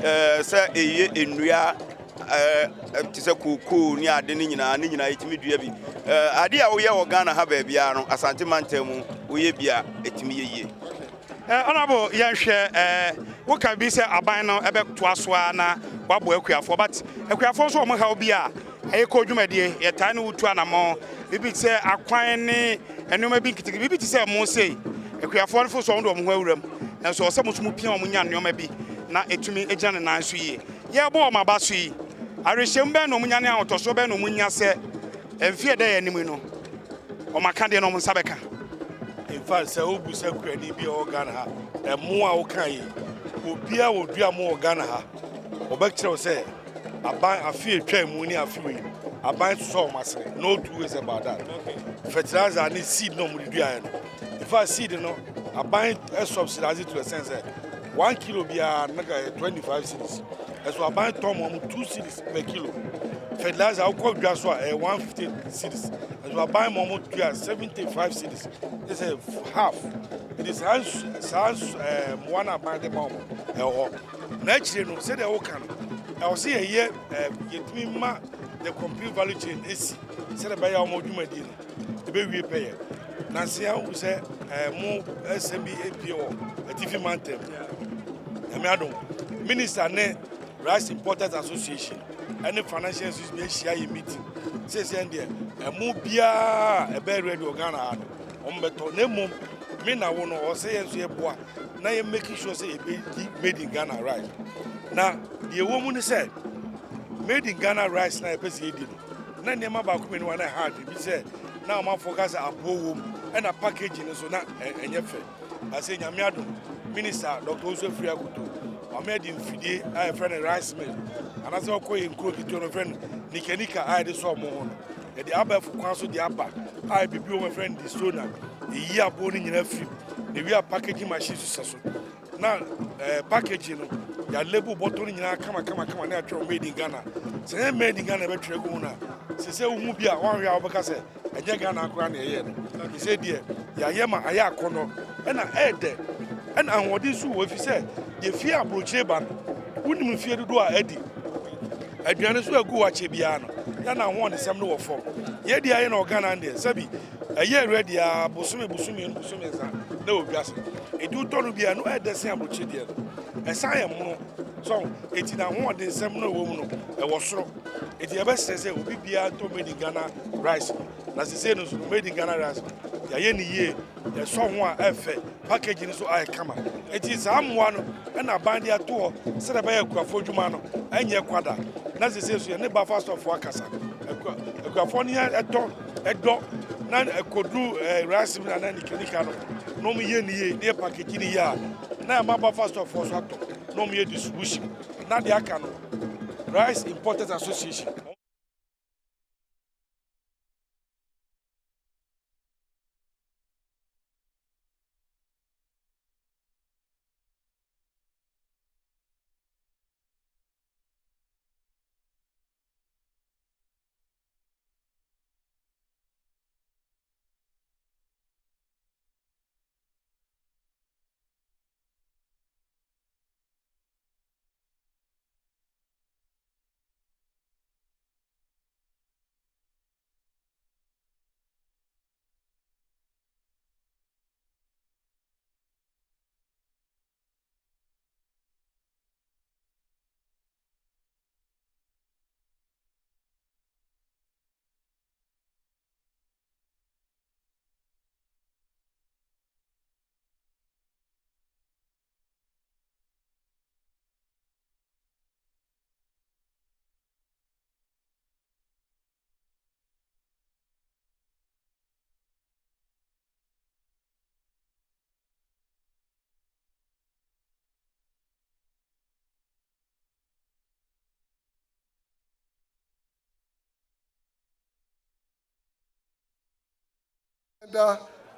sɛ eye enua ti sɛ koko ni ade ne nyina etimi dua bi ade a woyɛ wɔ Ghana ha ba bia no asante mantamu woyɛ bia etimi yeye honorable yɛhwɛ wo ka bi sɛ aban no ɛbɛtoa so na wabɔ akuafo but akuafo so ɔmo ha obi a ɛyɛ kɔ dwumadie yɛtaa ne wotu anamɔ bibi sɛ akwan ne enoma bi nkitiki bibi ti sɛ mo sei akuafo no fo so ɔmo do ɔmo ho awuram na so ɔsɛ mo so mo pia ɔmo nya nneoma bi na etumi egya ne nan so yi ye bo ma ba so yi arehyem be no munya ne ahotoso be no munya se emfie da ya nim no o maka de no mo nsabeka in fact, say Obusa Kweni be Organa, and more Okai, Obia will be a more Ghana. Obectra say, I buy a few train money a few. I buy so much, no 2 ways about that. Fertilizer, I need seed no more. If I seed, I buy a subsidize to a sense 1 kilo be a 25 cedis. As I buy Tom 2 cedis per kilo. Fertilizer, I'll call gas 150 cedis. As I buy Momo 75 cedis. This is half. It is one I buy the mom. Next year, say the Okan. I'll see a year, get me the complete value chain is said by our Modumadi, the baby payer. Nancy, who say more SMB APO, a TV mountain. Minister, Rice Importers Association, and the financial institution meeting. Says, and there, a mobia, a bear radio Ghana, on beto, nemo, Mina won't or say, and say, boy, now you're making sure say made in Ghana, right? Now, the woman said, made in Ghana rice na pesi edino na nema ba ku me no na hard bi say na ma focus abowom and a packaging so na enye fe I say nyame adom minister Dr. Osofri Aguto o made in fidie I friend rice mill and as okoye nkro kito no friend nikanika I dey so mo ho no e dey aba fu kwan so dey aba I bibi o my friend di stona e yi abo ni nyina free the we are packaging machine so na packaging no ya label bottle nyina kama na atwa made in Ghana say made in Ghana be twa go na say hu bia wan hwe abaka say enye Ghana akora na eye no he say there ya yema aya akono na ede na ahodi su wo fi say ye fi abroche ba wunim fi edu a edi aduane so agu wa che bia no ya na ho ne sem no wo fom ye dia ye na Ghana ndie sabi eye ready a busumi nsa na obiase edu tonu bia no ede se abroche dia no esan mo so eti na ho de nsem no wo mu no e wo soro eti e be say obi bia to made in Ghana rice na say no so made in Ghana rice ya ye ni ye ya so ho a efe packaging so ai kama eti sa amwa no na bandi ato se da ba ya kwafo dwuma no enye kwada na say so ne ba fast of akasa kwafo ni edo na ekodu rice na na nikanika no me ye ni ye ne packaging ni ya na ma ba fast of so ato no me distribution na the akano Rice Importers Association.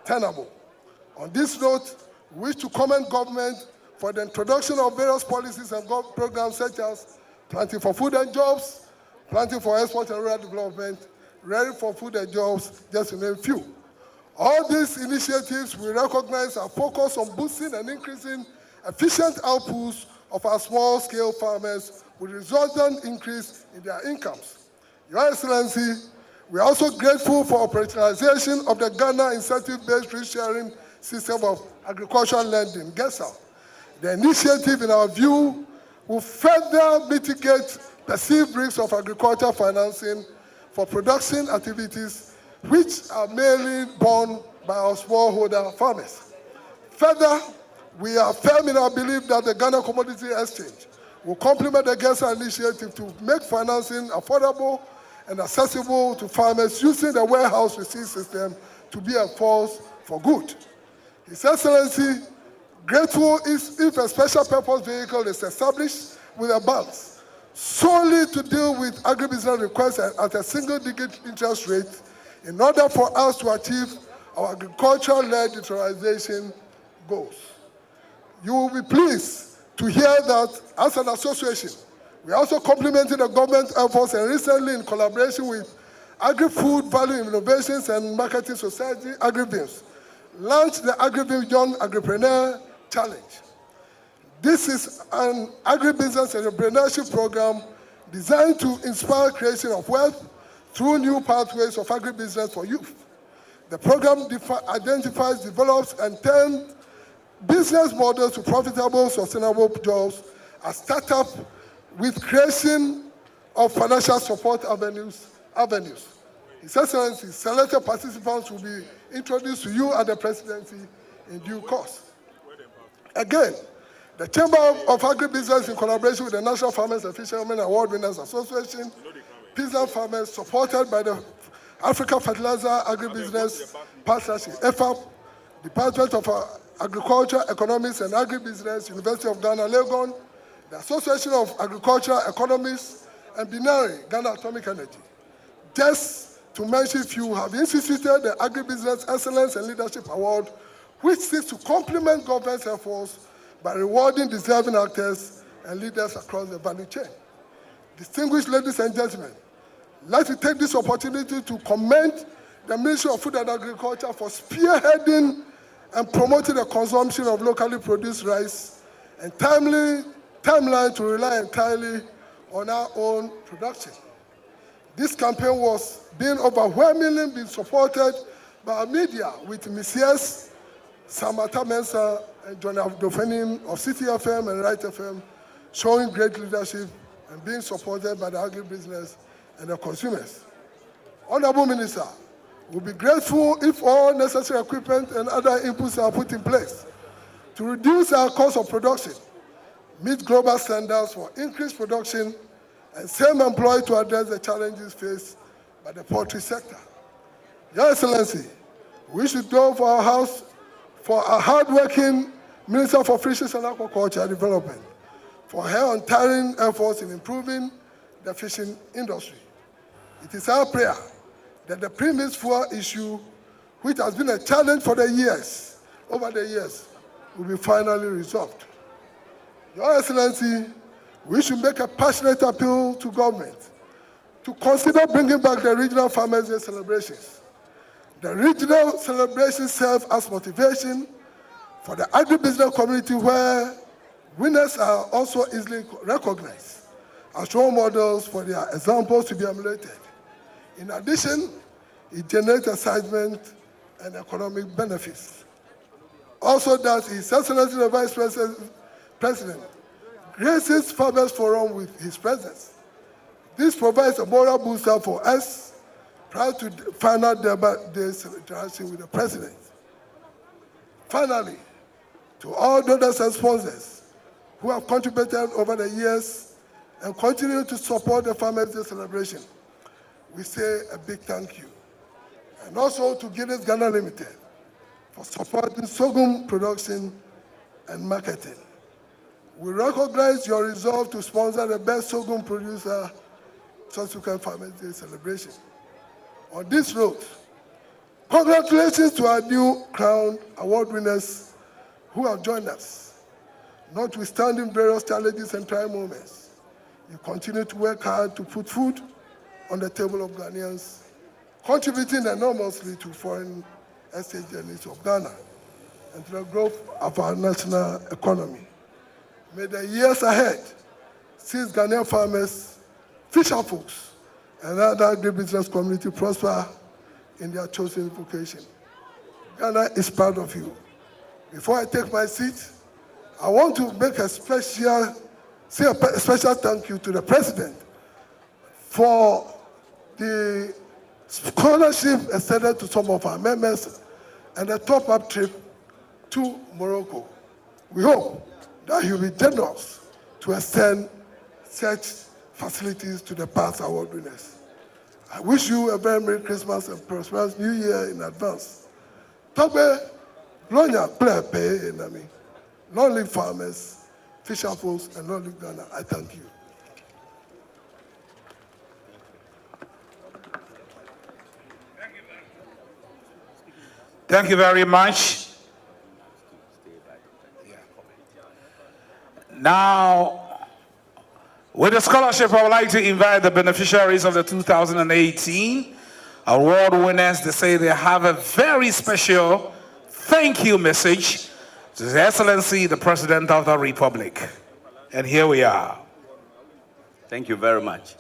Tenable. On this note, we wish to commend government for the introduction of various policies and programs such as planting for food and jobs, planting for export and rural development, ready for food and jobs, just to name a few. All these initiatives we recognize are focused on boosting and increasing efficient outputs of our small-scale farmers with resultant increase in their incomes. Your Excellency, we are also grateful for operationalization of the Ghana Incentive-Based Risk-Sharing System of Agricultural Lending, GESA. The initiative, in our view, will further mitigate perceived risks of agricultural financing for production activities which are mainly borne by our smallholder farmers. Further, we are firm in our belief that the Ghana Commodity Exchange will complement the GESA initiative to make financing affordable and accessible to farmers using the warehouse receipt system to be a force for good. His Excellency, grateful if a special purpose vehicle is established with a banks solely to deal with agribusiness requests at a single-digit interest rate in order for us to achieve our agricultural-led digitalization goals. You will be pleased to hear that as an association, we are also complementing the government efforts and recently in collaboration with Agri-Food Value Innovations and Marketing Society, AgriBIMS, launched the AgriBIMS Young Agripreneur Challenge. This is an agribusiness entrepreneurship program designed to inspire creation of wealth through new pathways of agribusiness for youth. The program identifies, develops, and turns business models to profitable, sustainable jobs as startup with creation of financial support avenues. His Excellency, selected participants will be introduced to you at the presidency in due course. Again, the Chamber of Agribusiness, in collaboration with the National Farmers and Fishermen Award Winners Association, Peasant Farmers, supported by the Africa Fertilizer Agribusiness Partnership, EFAP, Department of Agriculture, Economics and Agribusiness, University of Ghana, Legon, the Association of Agricultural Economists, and Binary, Ghana Atomic Energy. Just to mention a few, have instituted the Agribusiness Excellence and Leadership Award, which seeks to complement government's efforts by rewarding deserving actors and leaders across the value chain. Distinguished ladies and gentlemen, I'd like to take this opportunity to commend the Ministry of Food and Agriculture for spearheading and promoting the consumption of locally produced rice and timeline to rely entirely on our own production. This campaign was being overwhelmingly been supported by our media with Mrs. Samantha Mensah and John Abdofenim of City FM and Right FM showing great leadership and being supported by the agribusiness and the consumers. Honorable Minister, we'll be grateful if all necessary equipment and other inputs are put in place to reduce our cost of production, meet global standards for increased production, and same employee to address the challenges faced by the poultry sector. Your Excellency, we should go for our hard-working Minister for Fisheries and Aquaculture Development for her untiring efforts in improving the fishing industry. It is our prayer that the premix fuel issue, which has been a challenge for over the years, will be finally resolved. Your Excellency, we should make a passionate appeal to government to consider bringing back the regional Farmers' Day celebrations. The regional celebrations serve as motivation for the agribusiness community, where winners are also easily recognized as role models for their examples to be emulated. In addition, it generates excitement and economic benefits. Also, that His Excellency the Vice President graces Farmers Forum with his presence. This provides a moral booster for us prior to the final day's interaction with the President. Finally, to all donors and sponsors who have contributed over the years and continue to support the Farmers' Day celebration, we say a big thank you. And also to Guinness Ghana Limited for supporting sorghum production and marketing. We recognize your resolve to sponsor the best sorghum producer subsequent Farmers' Day celebration. On this note, congratulations to our new Crown Award winners who have joined us. Notwithstanding various challenges and trying moments, you continue to work hard to put food on the table of Ghanaians, contributing enormously to foreign exchange journeys of Ghana and to the growth of our national economy. May the years ahead see Ghanaian farmers, fisher folks, and other agribusiness community prosper in their chosen vocation. Ghana is proud of you. Before I take my seat, I want to make a special thank you to the President for the scholarship extended to some of our members and a top-up trip to Morocco. We hope that he will be generous to extend such facilities to the past award winners. I wish you a very Merry Christmas and prosperous New Year in advance. Togbe Lonya play nami. Non-league farmers, fisher folks, and non-league Ghana, I thank you. Thank you very much. Now, with the scholarship, I would like to invite the beneficiaries of the 2018 award winners. They say they have a very special thank you message to His Excellency, the President of the Republic. And here we are. Thank you very much.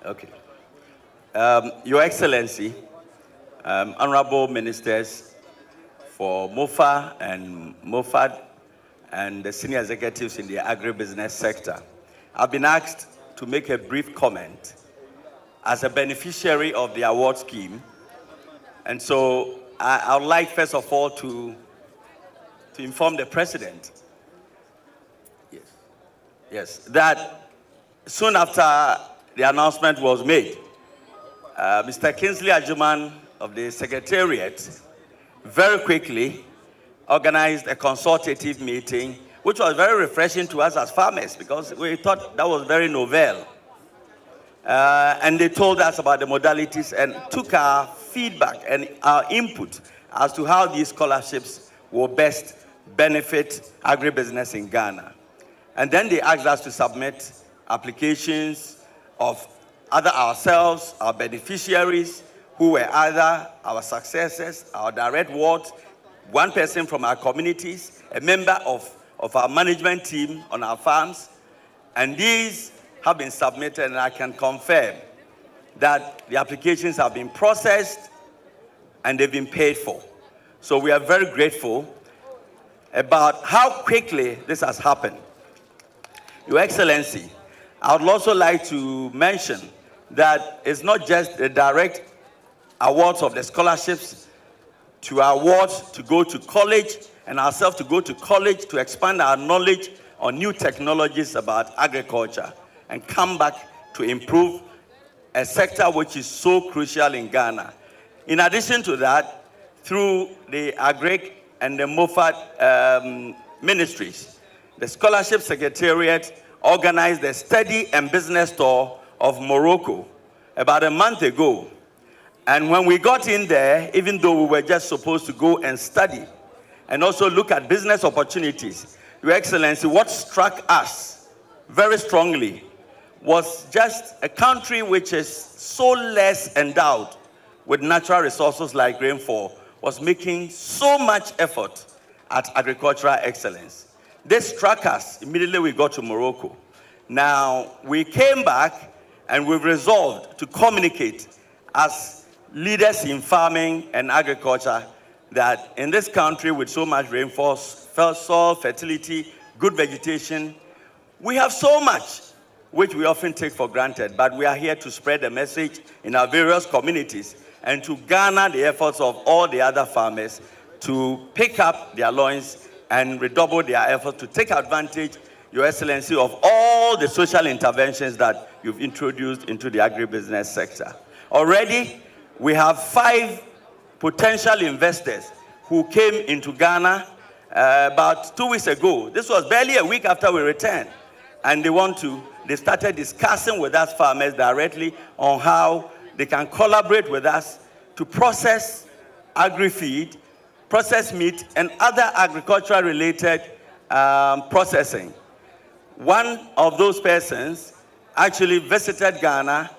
Okay. Your Excellency, honorable ministers for MOFA and MOFAD and the senior executives in the agribusiness sector, I've been asked to make a brief comment as a beneficiary of the award scheme. And so I would like, first of all, to inform the President, yes, that soon after the announcement was made, Mr. Kingsley Ajuman of the Secretariat very quickly organized a consultative meeting, which was very refreshing to us as farmers because we thought that was very novel. And they told us about the modalities and took our feedback and our input as to how these scholarships will best benefit agribusiness in Ghana. And then they asked us to submit applications of either ourselves, our beneficiaries, who were either our successors, our direct wards, one person from our communities, a member of our management team on our farms. And these have been submitted, and I can confirm that the applications have been processed and they've been paid for. So we are very grateful about how quickly this has happened. Your Excellency, I would also like to mention that it's not just the direct awards of the scholarships to our wards to go to college and ourselves to go to college to expand our knowledge on new technologies about agriculture and come back to improve a sector which is so crucial in Ghana. In addition to that, through the Agric and the MOFAD ministries, the Scholarship Secretariat organized the Study and Business Tour of Morocco about a month ago. And when we got in there, even though we were just supposed to go and study and also look at business opportunities, Your Excellency, what struck us very strongly was just a country which is so less endowed with natural resources like rainfall was making so much effort at agricultural excellence. This struck us immediately we got to Morocco. Now, we came back and we've resolved to communicate as leaders in farming and agriculture that in this country with so much rainfall, soil fertility, good vegetation, we have so much which we often take for granted, but we are here to spread the message in our various communities and to garner the efforts of all the other farmers to pick up their loins and redouble their efforts to take advantage, Your Excellency, of all the social interventions that you've introduced into the agribusiness sector. Already, we have 5 potential investors who came into Ghana about 2 weeks ago. This was barely a week after we returned. And they started discussing with us farmers directly on how they can collaborate with us to process agri-feed, processed meat, and other agricultural-related processing. One of those persons actually visited Ghana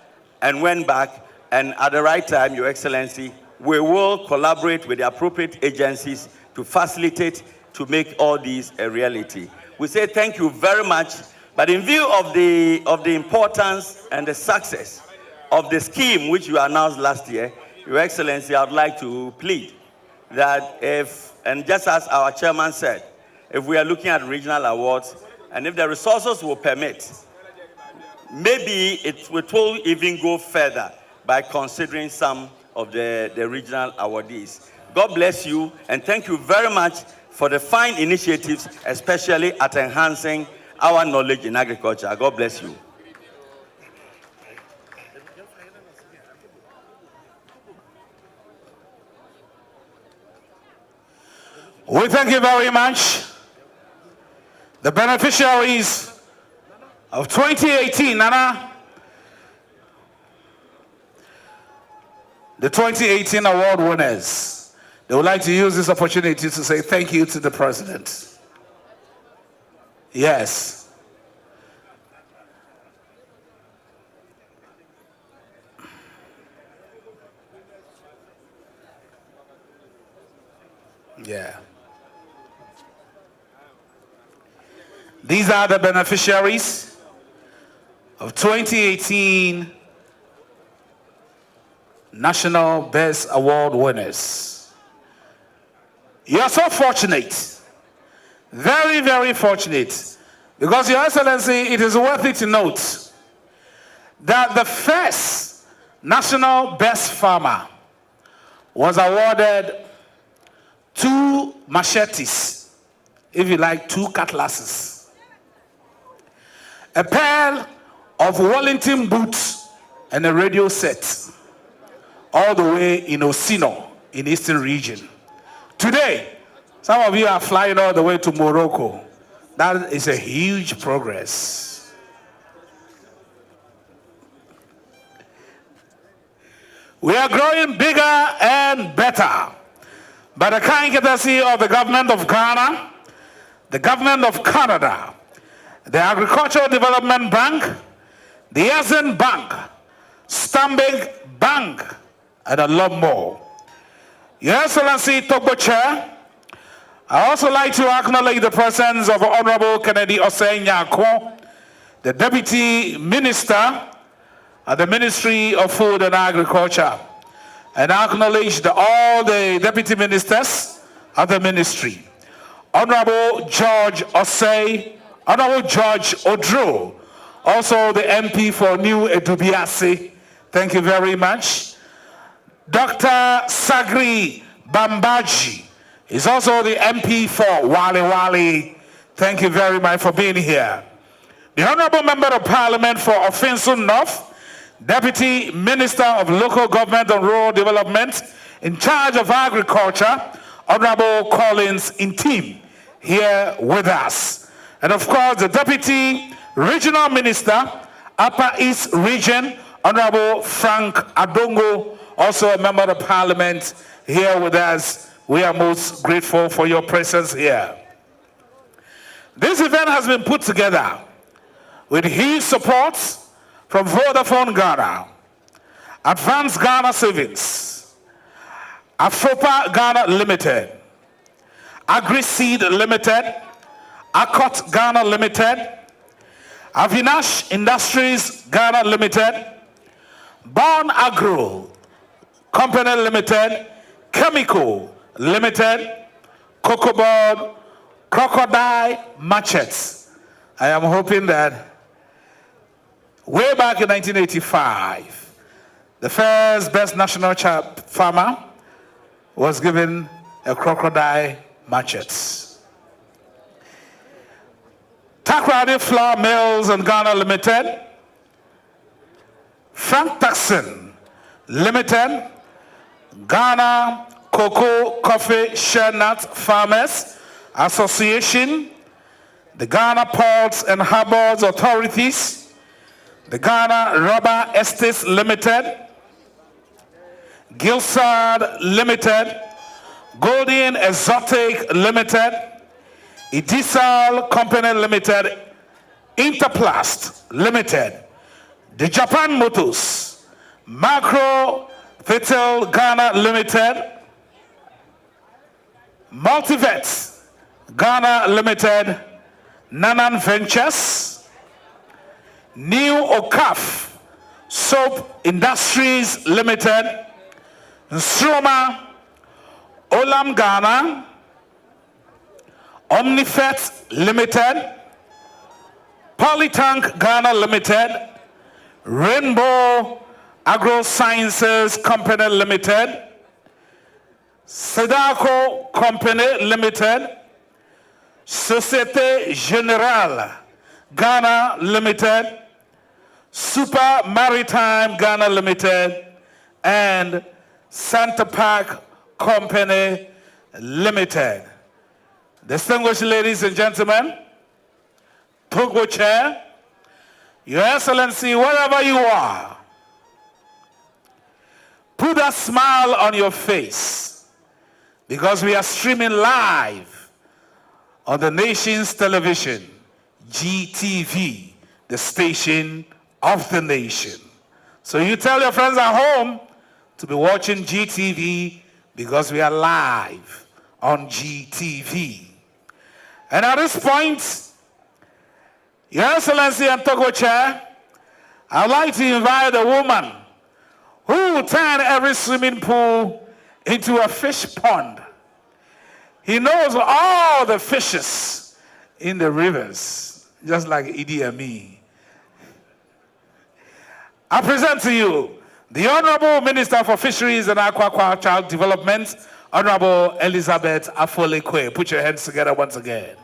and went back, and at the right time, Your Excellency, we will collaborate with the appropriate agencies to facilitate, to make all these a reality. We say thank you very much, but in view of the importance and the success of the scheme which you announced last year, Your Excellency, I would like to plead that and just as our chairman said, if we are looking at regional awards, and if the resources will permit, maybe it will even go further by considering some of the regional awardees. God bless you, and thank you very much for the fine initiatives, especially at enhancing our knowledge in agriculture. God bless you. We thank you very much. The beneficiaries of 2018, Nana, the 2018 award winners. They would like to use this opportunity to say thank you to the president. Yes. Yeah. These are the beneficiaries of 2018 National Best Award winners. You are so fortunate, very, very fortunate, because Your Excellency, it is worthy to note that the first National Best Farmer was awarded 2 machetes, if you like, 2 cutlasses, a pair of Wellington boots, and a radio set, all the way in Osino, in Eastern Region. Today, some of you are flying all the way to Morocco. That is a huge progress. We are growing bigger and better. By the kind courtesy of the government of Ghana, the government of Canada, the Agricultural Development Bank, the Asian Bank, Stanbic Bank, and a lot more. Your Excellency Togbo Chair, I also like to acknowledge the presence of Honorable Kennedy Osei-Nyako, the Deputy Minister at the Ministry of Food and Agriculture, and acknowledge all the Deputy Ministers at the Ministry. Honorable George Osei, Honorable George Odro, also the MP for New Edubiase, thank you very much. Dr. Sagri Bambaji is also the MP for Wali Wali. Thank you very much for being here. The Honorable Member of Parliament for Ofinsu North, Deputy Minister of Local Government and Rural Development, in charge of agriculture, Honorable Collins Intim, here with us. And of course, the Deputy Regional Minister, Upper East Region, Honorable Frank Adongo, also a Member of Parliament, here with us. We are most grateful for your presence here. This event has been put together with huge support from Vodafone Ghana, Advanced Ghana Savings, Afropa Ghana Limited, AgriSeed Limited, Akot Ghana Limited, Avinash Industries Ghana Limited, Born Agro Company Limited, Chemical Limited, Cocoa Board, Crocodile Machetes. I am hoping that way back in 1985, the first best national farmer was given a crocodile machetes. Takrady Flour Mills and Ghana Limited, Frank Taxon Limited, Ghana Cocoa, Coffee, Shea Nut Farmers Association, the Ghana Ports and Harbors Authorities, the Ghana Rubber Estates Limited, Gilsard Limited, Golden Exotic Limited, Idisal Company Limited, Interplast Limited, the Japan Motors, Macro Vital Ghana Limited, Multivet Ghana Limited, Nanan Ventures, New Okaf Soap Industries Limited, Nstroma, Olam Ghana, Omnifet Limited, Polytank Ghana Limited, Rainbow Agro-Sciences Company Limited, Sedaco Company Limited, Société Générale Ghana Limited, Super Maritime Ghana Limited, and Santa Park Company Limited. Distinguished ladies and gentlemen, Togo Chair, Your Excellency, wherever you are, put a smile on your face because we are streaming live on the nation's television, GTV, the station of the nation. So you tell your friends at home to be watching GTV because we are live on GTV. And at this point, Your Excellency and Togo Chair, I'd like to invite a woman who will turn every swimming pool into a fish pond. He knows all the fishes in the rivers, just like Idi Amin. I present to you the Honorable Minister for Fisheries and Aquaculture Development, Honorable Elizabeth Afolekwe. Put your hands together once again.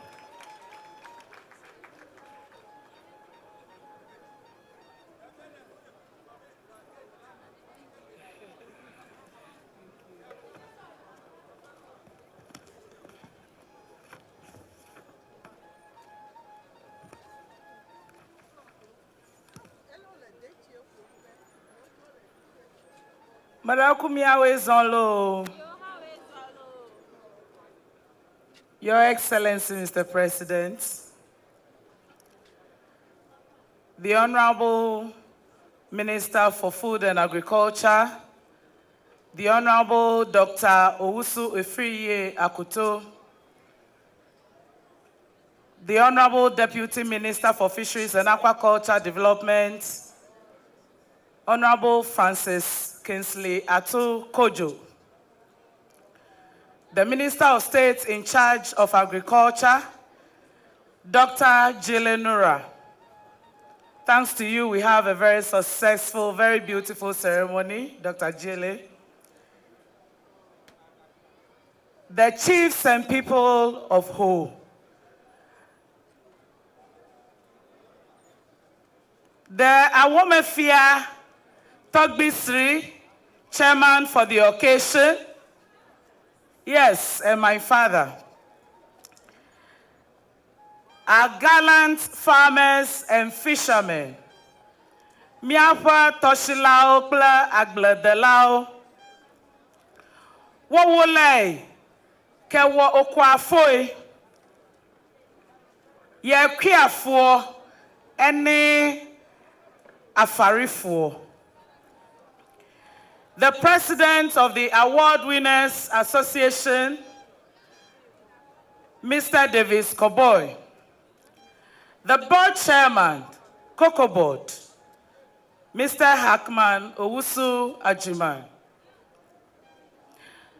Your Excellency, Mr. President, the Honorable Minister for Food and Agriculture, the Honorable Dr. Owusu Efriye Akuto, the Honorable Deputy Minister for Fisheries and Aquaculture Development, Honorable Francis Kingsley Atu Kojo, the Minister of State in charge of Agriculture, Dr. Jile Nura. Thanks to you, we have a very successful, very beautiful ceremony, Dr. Jile. The chiefs and people of Ho, the Awomefia Togbisri, chairman for the occasion, yes, and my father. Our gallant farmers and fishermen, Miapa Toshilao Pla Agladelao, Wawole, Kewa Okwafoy, Yekiafo, Ene Afarifo. The President of the Award Winners Association, Mr. Davis Koboy. The Board Chairman, Cocoa Board, Mr. Hackman Owusu Ajiman.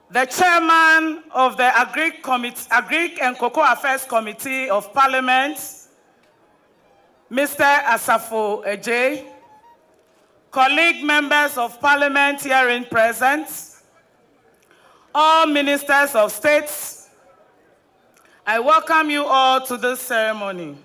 The Chairman of the Agric and Cocoa Affairs Committee of Parliament, Mr. Asafo Ejay. Colleague members of Parliament herein present, all ministers of states, I welcome you all to this ceremony.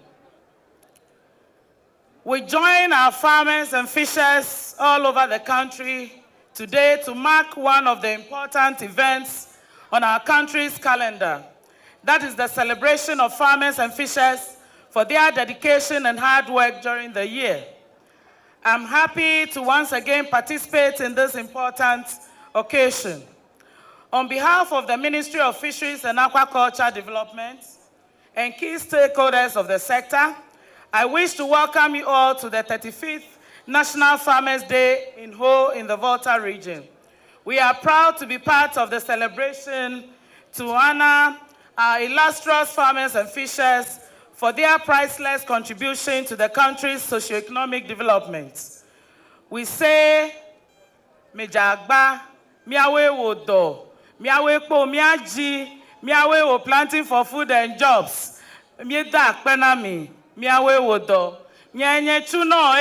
We join our farmers and fishers all over the country today to mark one of the important events on our country's calendar. That is the celebration of farmers and fishers for their dedication and hard work during the year. I'm happy to once again participate in this important occasion. On behalf of the Ministry of Fisheries and Aquaculture Development and key stakeholders of the sector, I wish to welcome you all to the 35th National Farmers' Day in Ho in the Volta region. We are proud to be part of the celebration to honor our illustrious farmers and fishers for their priceless contribution to the country's socio-economic development. We say, Mejagba, miawe wodo, miawe po miaji, miawe wo planting for food and jobs. Mieda penami, miawe wodo, nyenye chuno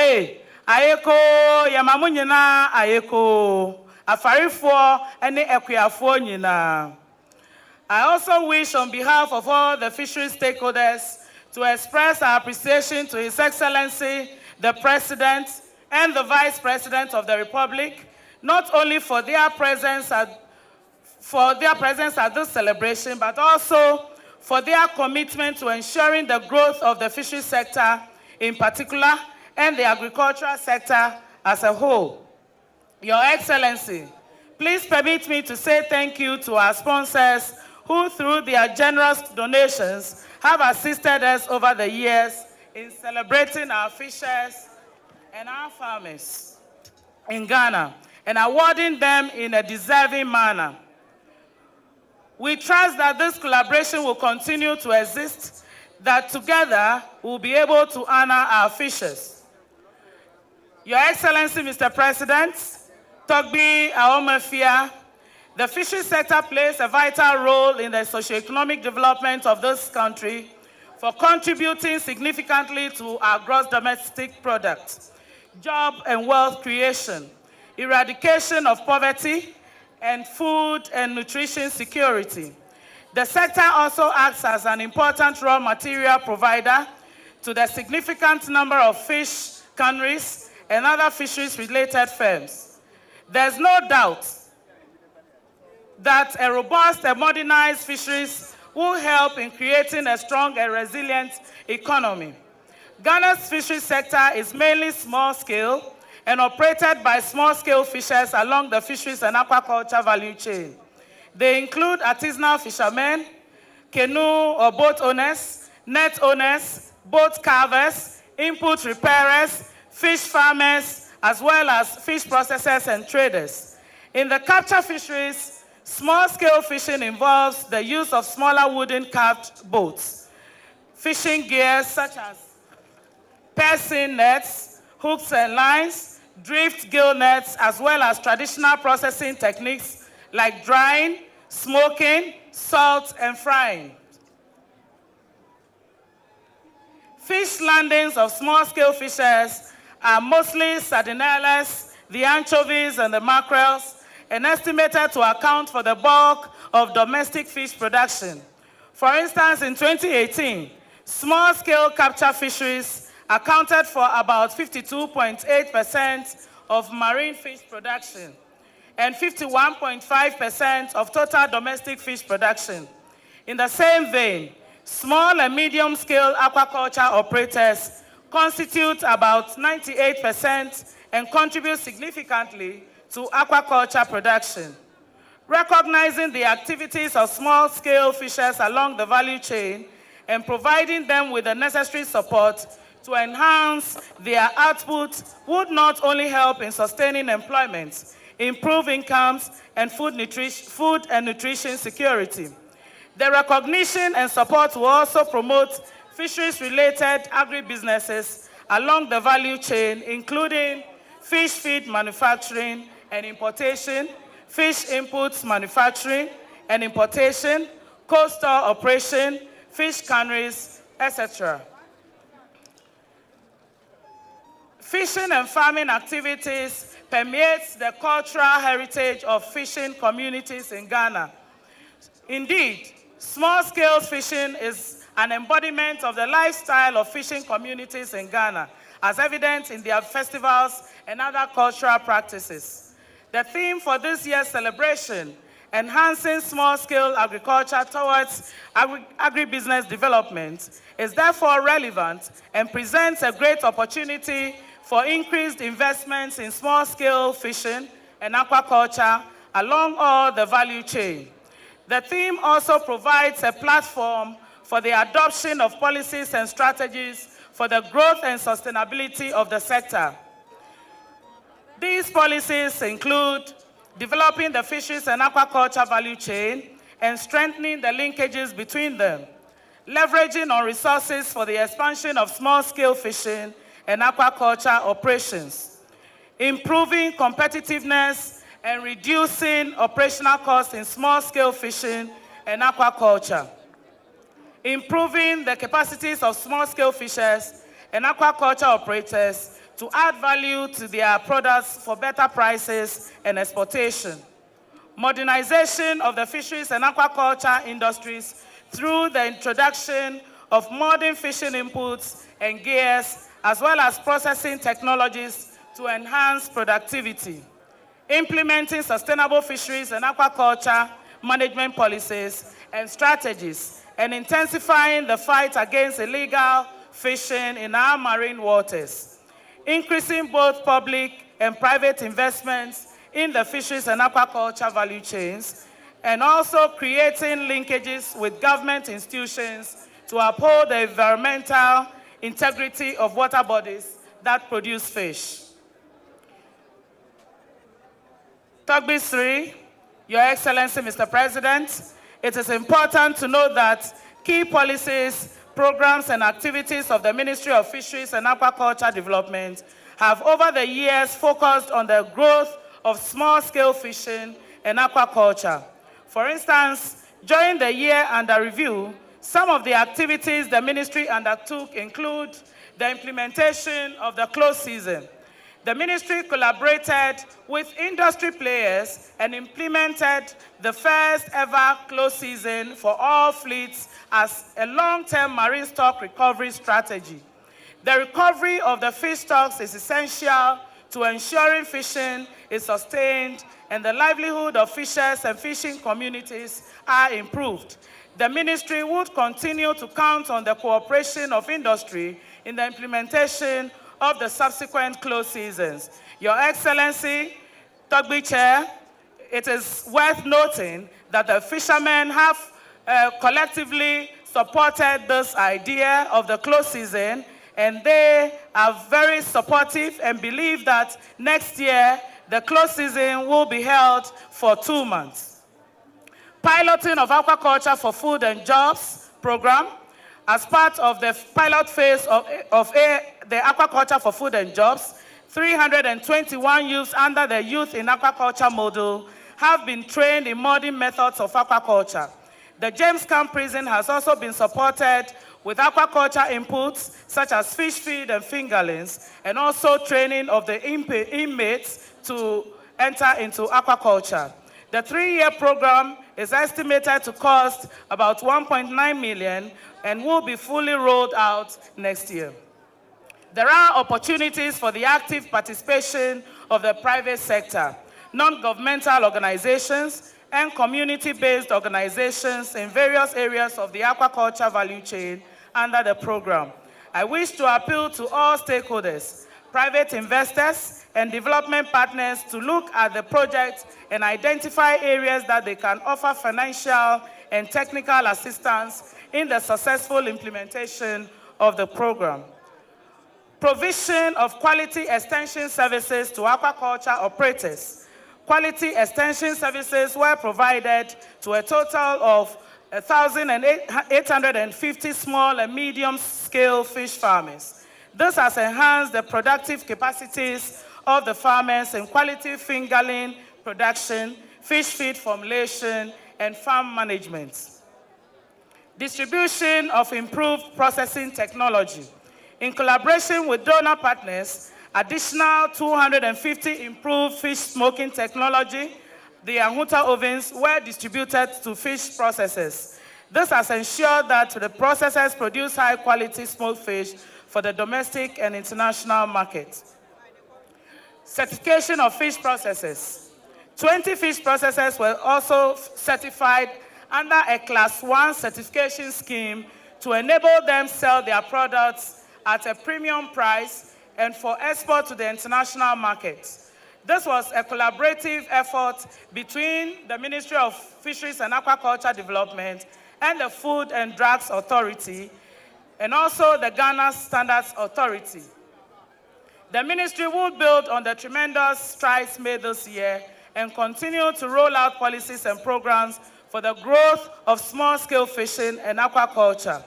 Ayeko, yamamu nyina ayeko. Afarifo ene ekuafo nyina. I also wish on behalf of all the fisheries stakeholders to express our appreciation to His Excellency, the President and the Vice President of the Republic, not only for their presence at this celebration, but also for their commitment to ensuring the growth of the fisheries sector in particular and the agricultural sector as a whole. Your Excellency, please permit me to say thank you to our sponsors who, through their generous donations, have assisted us over the years in celebrating our fishers and our farmers in Ghana and awarding them in a deserving manner. We trust that this collaboration will continue to exist, that together we'll be able to honor our fishers. Your Excellency, Mr. President, Togbi Aomafia, the fisheries sector plays a vital role in the socio-economic development of this country for contributing significantly to our gross domestic product, job and wealth creation, eradication of poverty, and food and nutrition security. The sector also acts as an important raw material provider to the significant number of fish canneries and other fisheries-related firms. There's no doubt that a robust and modernized fisheries will help in creating a strong and resilient economy. Ghana's fisheries sector is mainly small-scale and operated by small-scale fishers along the fisheries and aquaculture value chain. They include artisanal fishermen, canoe or boat owners, net owners, boat carvers, input repairers, fish farmers, as well as fish processors and traders. In the capture fisheries, small-scale fishing involves the use of smaller wooden carved boats, fishing gears such as piercing nets, hooks and lines, drift gill nets, as well as traditional processing techniques like drying, smoking, salt, and frying. Fish landings of small-scale fishers are mostly sardinellas, the anchovies, and the mackerels, and estimated to account for the bulk of domestic fish production. For instance, in 2018, small-scale capture fisheries accounted for about 52.8% of marine fish production and 51.5% of total domestic fish production. In the same vein, small and medium-scale aquaculture operators constitute about 98% and contribute significantly to aquaculture production. Recognizing the activities of small-scale fishers along the value chain and providing them with the necessary support to enhance their output would not only help in sustaining employment, improve incomes, and food and nutrition security. The recognition and support will also promote fisheries-related agribusinesses along the value chain, including fish feed manufacturing and importation, fish inputs manufacturing and importation, coastal operation, fish canneries, etc. Fishing and farming activities permeates the cultural heritage of fishing communities in Ghana. Indeed, small-scale fishing is an embodiment of the lifestyle of fishing communities in Ghana, as evident in their festivals and other cultural practices. The theme for this year's celebration, enhancing small-scale agriculture towards agribusiness development, is therefore relevant and presents a great opportunity for increased investments in small-scale fishing and aquaculture along all the value chain. The theme also provides a platform for the adoption of policies and strategies for the growth and sustainability of the sector. These policies include developing the fisheries and aquaculture value chain and strengthening the linkages between them, leveraging on resources for the expansion of small-scale fishing and aquaculture operations, improving competitiveness and reducing operational costs in small-scale fishing and aquaculture, improving the capacities of small-scale fishers and aquaculture operators to add value to their products for better prices and exportation. Modernization of the fisheries and aquaculture industries through the introduction of modern fishing inputs and gears, as well as processing technologies to enhance productivity. Implementing sustainable fisheries and aquaculture management policies and strategies, and intensifying the fight against illegal fishing in our marine waters. Increasing both public and private investments in the fisheries and aquaculture value chains, and also creating linkages with government institutions to uphold the environmental integrity of water bodies that produce fish. Topic 3, Your Excellency, Mr. President, it is important to note that key policies, programs, and activities of the Ministry of Fisheries and Aquaculture Development have over the years focused on the growth of small-scale fishing and aquaculture. For instance, during the year under review, some of the activities the ministry undertook include the implementation of the closed season. The ministry collaborated with industry players and implemented the first ever closed season for all fleets as a long-term marine stock recovery strategy. The recovery of the fish stocks is essential to ensuring fishing is sustained and the livelihood of fishers and fishing communities are improved. The ministry would continue to count on the cooperation of industry in the implementation of the subsequent closed seasons. Your Excellency, Togbi Chair, it is worth noting that the fishermen have collectively supported this idea of the closed season, and they are very supportive and believe that next year the closed season will be held for 2 months. Piloting of aquaculture for food and jobs program. As part of the pilot phase of the aquaculture for food and jobs, 321 youths under the Youth in Aquaculture model have been trained in modern methods of aquaculture. The James Camp prison has also been supported with aquaculture inputs such as fish feed and fingerlings, and also training of the inmates to enter into aquaculture. The 3-year program is estimated to cost about 1.9 million and will be fully rolled out next year. There are opportunities for the active participation of the private sector, non-governmental organizations, and community-based organizations in various areas of the aquaculture value chain under the program. I wish to appeal to all stakeholders, private investors, and development partners to look at the project and identify areas that they can offer financial and technical assistance in the successful implementation of the program. Provision of quality extension services to aquaculture operators. Quality extension services were provided to a total of 1,850 small and medium-scale fish farmers. This has enhanced the productive capacities of the farmers in quality fingerling production, fish feed formulation, and farm management. Distribution of improved processing technology. In collaboration with donor partners, additional 250 improved fish smoking technology, the Ahuta ovens, were distributed to fish processors. This has ensured that the processors produce high-quality smoked fish for the domestic and international market. Certification of fish processors. 20 fish processors were also certified under a Class 1 certification scheme to enable them sell their products at a premium price and for export to the international market. This was a collaborative effort between the Ministry of Fisheries and Aquaculture Development and the Food and Drugs Authority, and also the Ghana Standards Authority. The ministry will build on the tremendous strides made this year and continue to roll out policies and programs for the growth of small-scale fishing and aquaculture,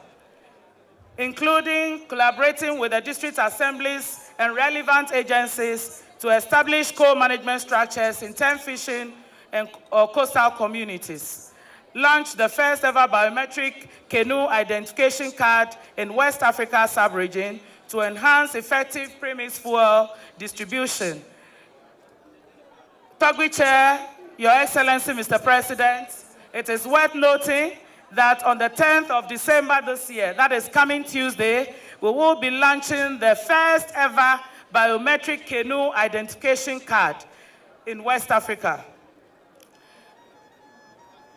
including collaborating with the district assemblies and relevant agencies to establish co-management structures in 10 fishing and coastal communities. Launch the first ever biometric canoe identification card in West Africa sub-region to enhance effective premise fuel distribution. Togbi Chair, Your Excellency, Mr. President, it is worth noting that on the 10th of December this year, that is coming Tuesday, we will be launching the first ever biometric canoe identification card in West Africa.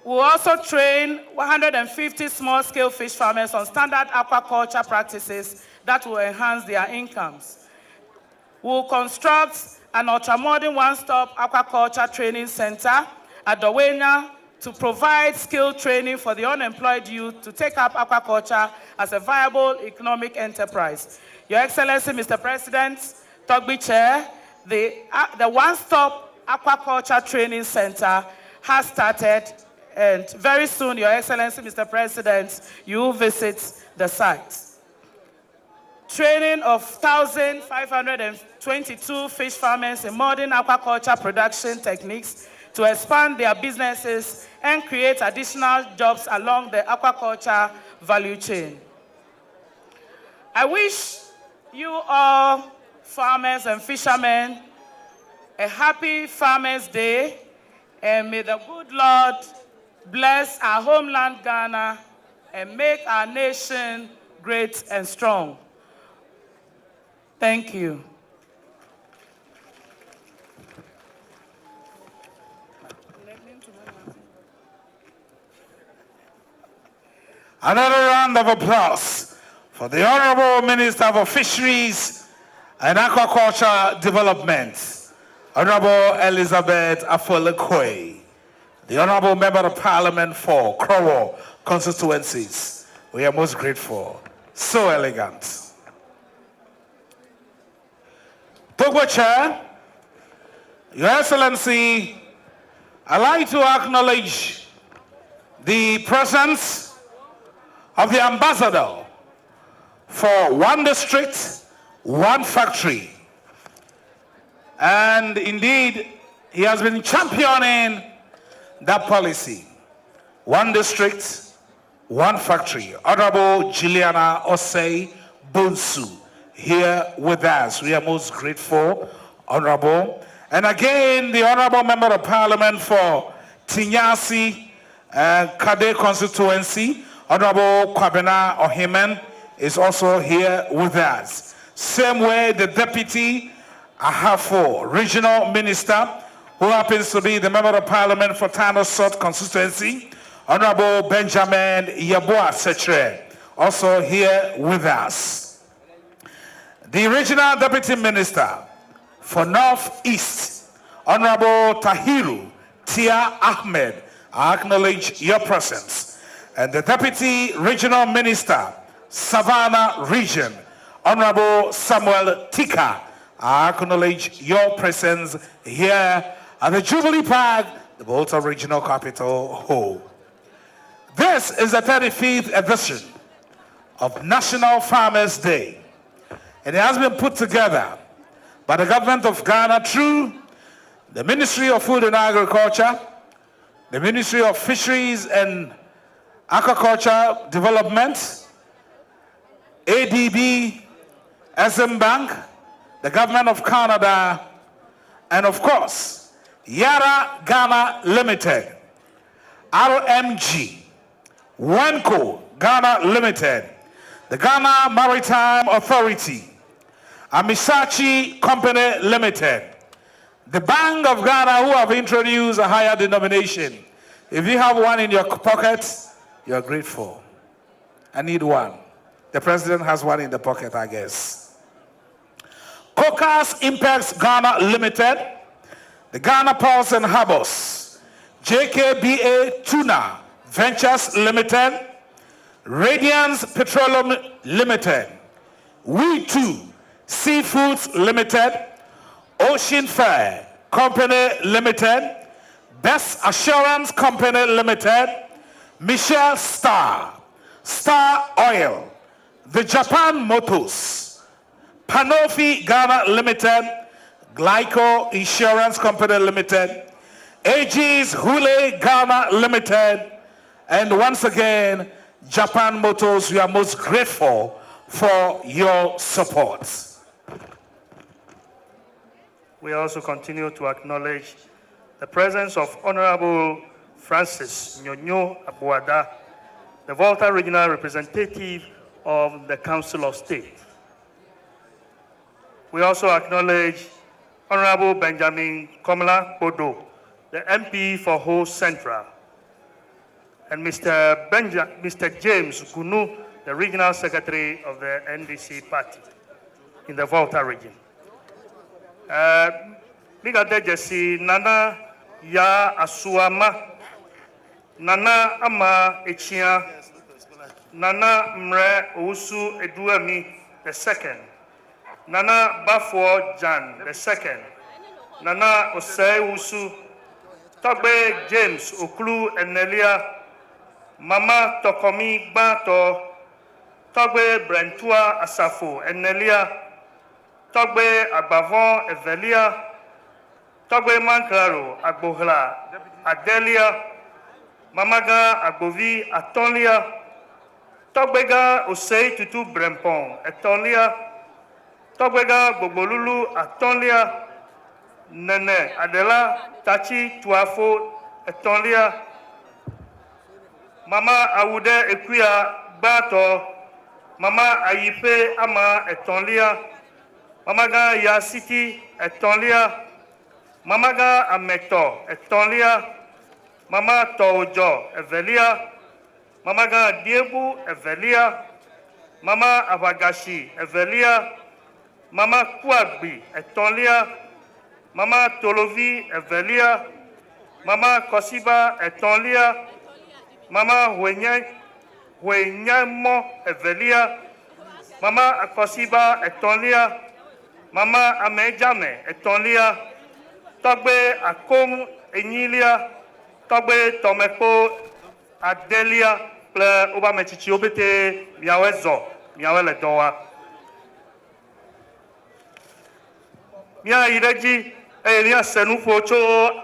We'll also train 150 small-scale fish farmers on standard aquaculture practices that will enhance their incomes. We'll construct an ultra-modern one-stop aquaculture training center at Dowena to provide skill training for the unemployed youth to take up aquaculture as a viable economic enterprise. Your Excellency, Mr. President, Togbi Chair, the one-stop aquaculture training center has started, and very soon, Your Excellency, Mr. President, you will visit the site. Training of 1,522 fish farmers in modern aquaculture production techniques to expand their businesses and create additional jobs along the aquaculture value chain. I wish you all, farmers and fishermen, a happy Farmers' Day, and may the good Lord bless our homeland Ghana and make our nation great and strong. Thank you. Another round of applause for the Honorable Minister for Fisheries and Aquaculture Development, Honorable Elizabeth Afolekwe, the Honorable Member of Parliament for Krowo constituencies. We are most grateful. So elegant. Togbi Chair, Your Excellency, I'd like to acknowledge the presence of the ambassador for one district, one factory. And indeed, he has been championing that policy. One district, one factory. Honorable Juliana Osei Bonsu here with us. We are most grateful, Honorable. And again, the Honorable Member of Parliament for Tinyasi Kade constituency, Honorable Kwabena Ohimen, is also here with us. Same way, the Deputy Ahafo Regional Minister, who happens to be the Member of Parliament for Tano South constituency, Honorable Benjamin Yabua Setre, also here with us. The Regional Deputy Minister for North East, Honorable Tahiru Tia Ahmed, I acknowledge your presence. And the Deputy Regional Minister, Savannah Region, Honorable Samuel Tika, I acknowledge your presence here at the Jubilee Park, the Volta Regional Capital Hall. This is the 35th edition of National Farmers' Day. And it has been put together by the government of Ghana through the Ministry of Food and Agriculture, the Ministry of Fisheries and Aquaculture Development, ADB, SM Bank, the government of Canada, and of course, Yara Ghana Limited, RMG, Wenco Ghana Limited, the Ghana Maritime Authority, Amisachi Company Limited, the Bank of Ghana, who have introduced a higher denomination. If you have one in your pocket, you are grateful. I need one. The president has one in the pocket, I guess. Cocas Impacts Ghana Limited, the Ghana Ports and Harbors, JKBA Tuna Ventures Limited, Radiance Petroleum Limited, We Too Seafoods Limited, Ocean Fair Company Limited, Best Assurance Company Limited, Michelle Star Oil, the Japan Motors, Panofi Ghana Limited, Glyco Insurance Company Limited, AG's Hule Ghana Limited, and once again, Japan Motors. We are most grateful for your support. We also continue to acknowledge the presence of Honorable Francis Nyonyo Abuada, the Volta Regional Representative of the Council of State. We also acknowledge Honorable Benjamin Komla Bodo, the MP for Ho Central, and Mr. James Gunu, the Regional Secretary of the NDC Party in the Volta region. Migade Jesse Nana Ya Asuama, Nana Ama Echia, Nana Mre Ousu Eduami the second, Nana Bafo Jan the second, Nana Osei Ousu, Togbe James Oklu Enelia, Mama Tokomi Bato, Togbe Brentua Asafo Enelia, Togbe Agbavon Evelia, Togbe Manklaro Agbohla Adelia, Mamaga Agbovi Atolia, Togbega Osei Tutu Brempon Etolia, Togbega Gbobolulu Atolia, Nene Adela Tachi Tuafo Etolia, Mama Awude Ekuya Bato, Mama Ayipe Ama Etolia, Mamaga Yasiti Etolia, Mamaga Ameto Etolia, Mama Tojo Evelia, Mamaga Diebu Evelia, Mama Avagashi Evelia, Mama Kuagbi Etolia, Mama Tolovi Evelia, Mama Kosiba Etolia, Mama Huenyamo Evelia, Mama Akosiba Etolia, Mama Amejame Etolia, Togbe Akom Enilia, Togbe Tomepo Adelia, Ple Obamechichi Obete, Miawezo, Miawele Doa. Mia Ireji, Elia Senufocho,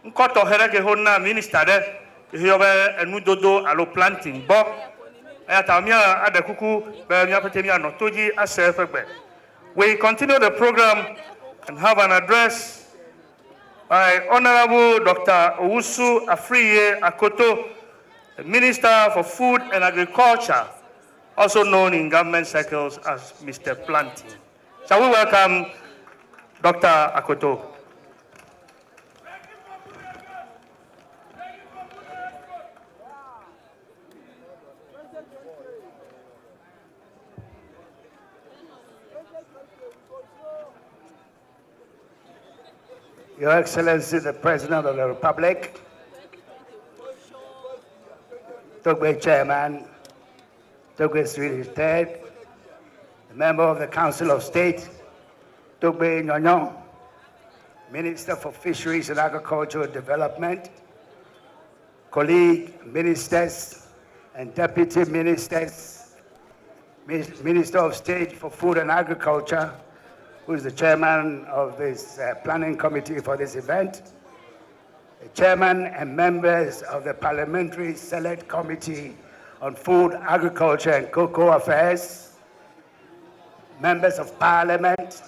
Nkoto Herege Hona, Minister de, Hiobe Enudodo, Alo planting, Bo, Ayatamia Adekuku, Bemia Petemia Notoji, Asefebe. We continue the program and have an address by Honorable Dr. Owusu Afriye Akoto, the Minister for Food and Agriculture, also known in government circles as Mr. Planting. Shall we welcome Dr. Akoto? Your Excellency, the President of the Republic, Togbe Chairman, Togbe Sri Third, the Member of the Council of State, Togbe Nyonyo, Minister for Fisheries and Agricultural Development, colleague ministers and deputy ministers, Minister of State for Food and Agriculture, who is the chairman of this planning committee for this event, the chairman and members of the Parliamentary Select Committee on Food, Agriculture and Cocoa Affairs, members of Parliament,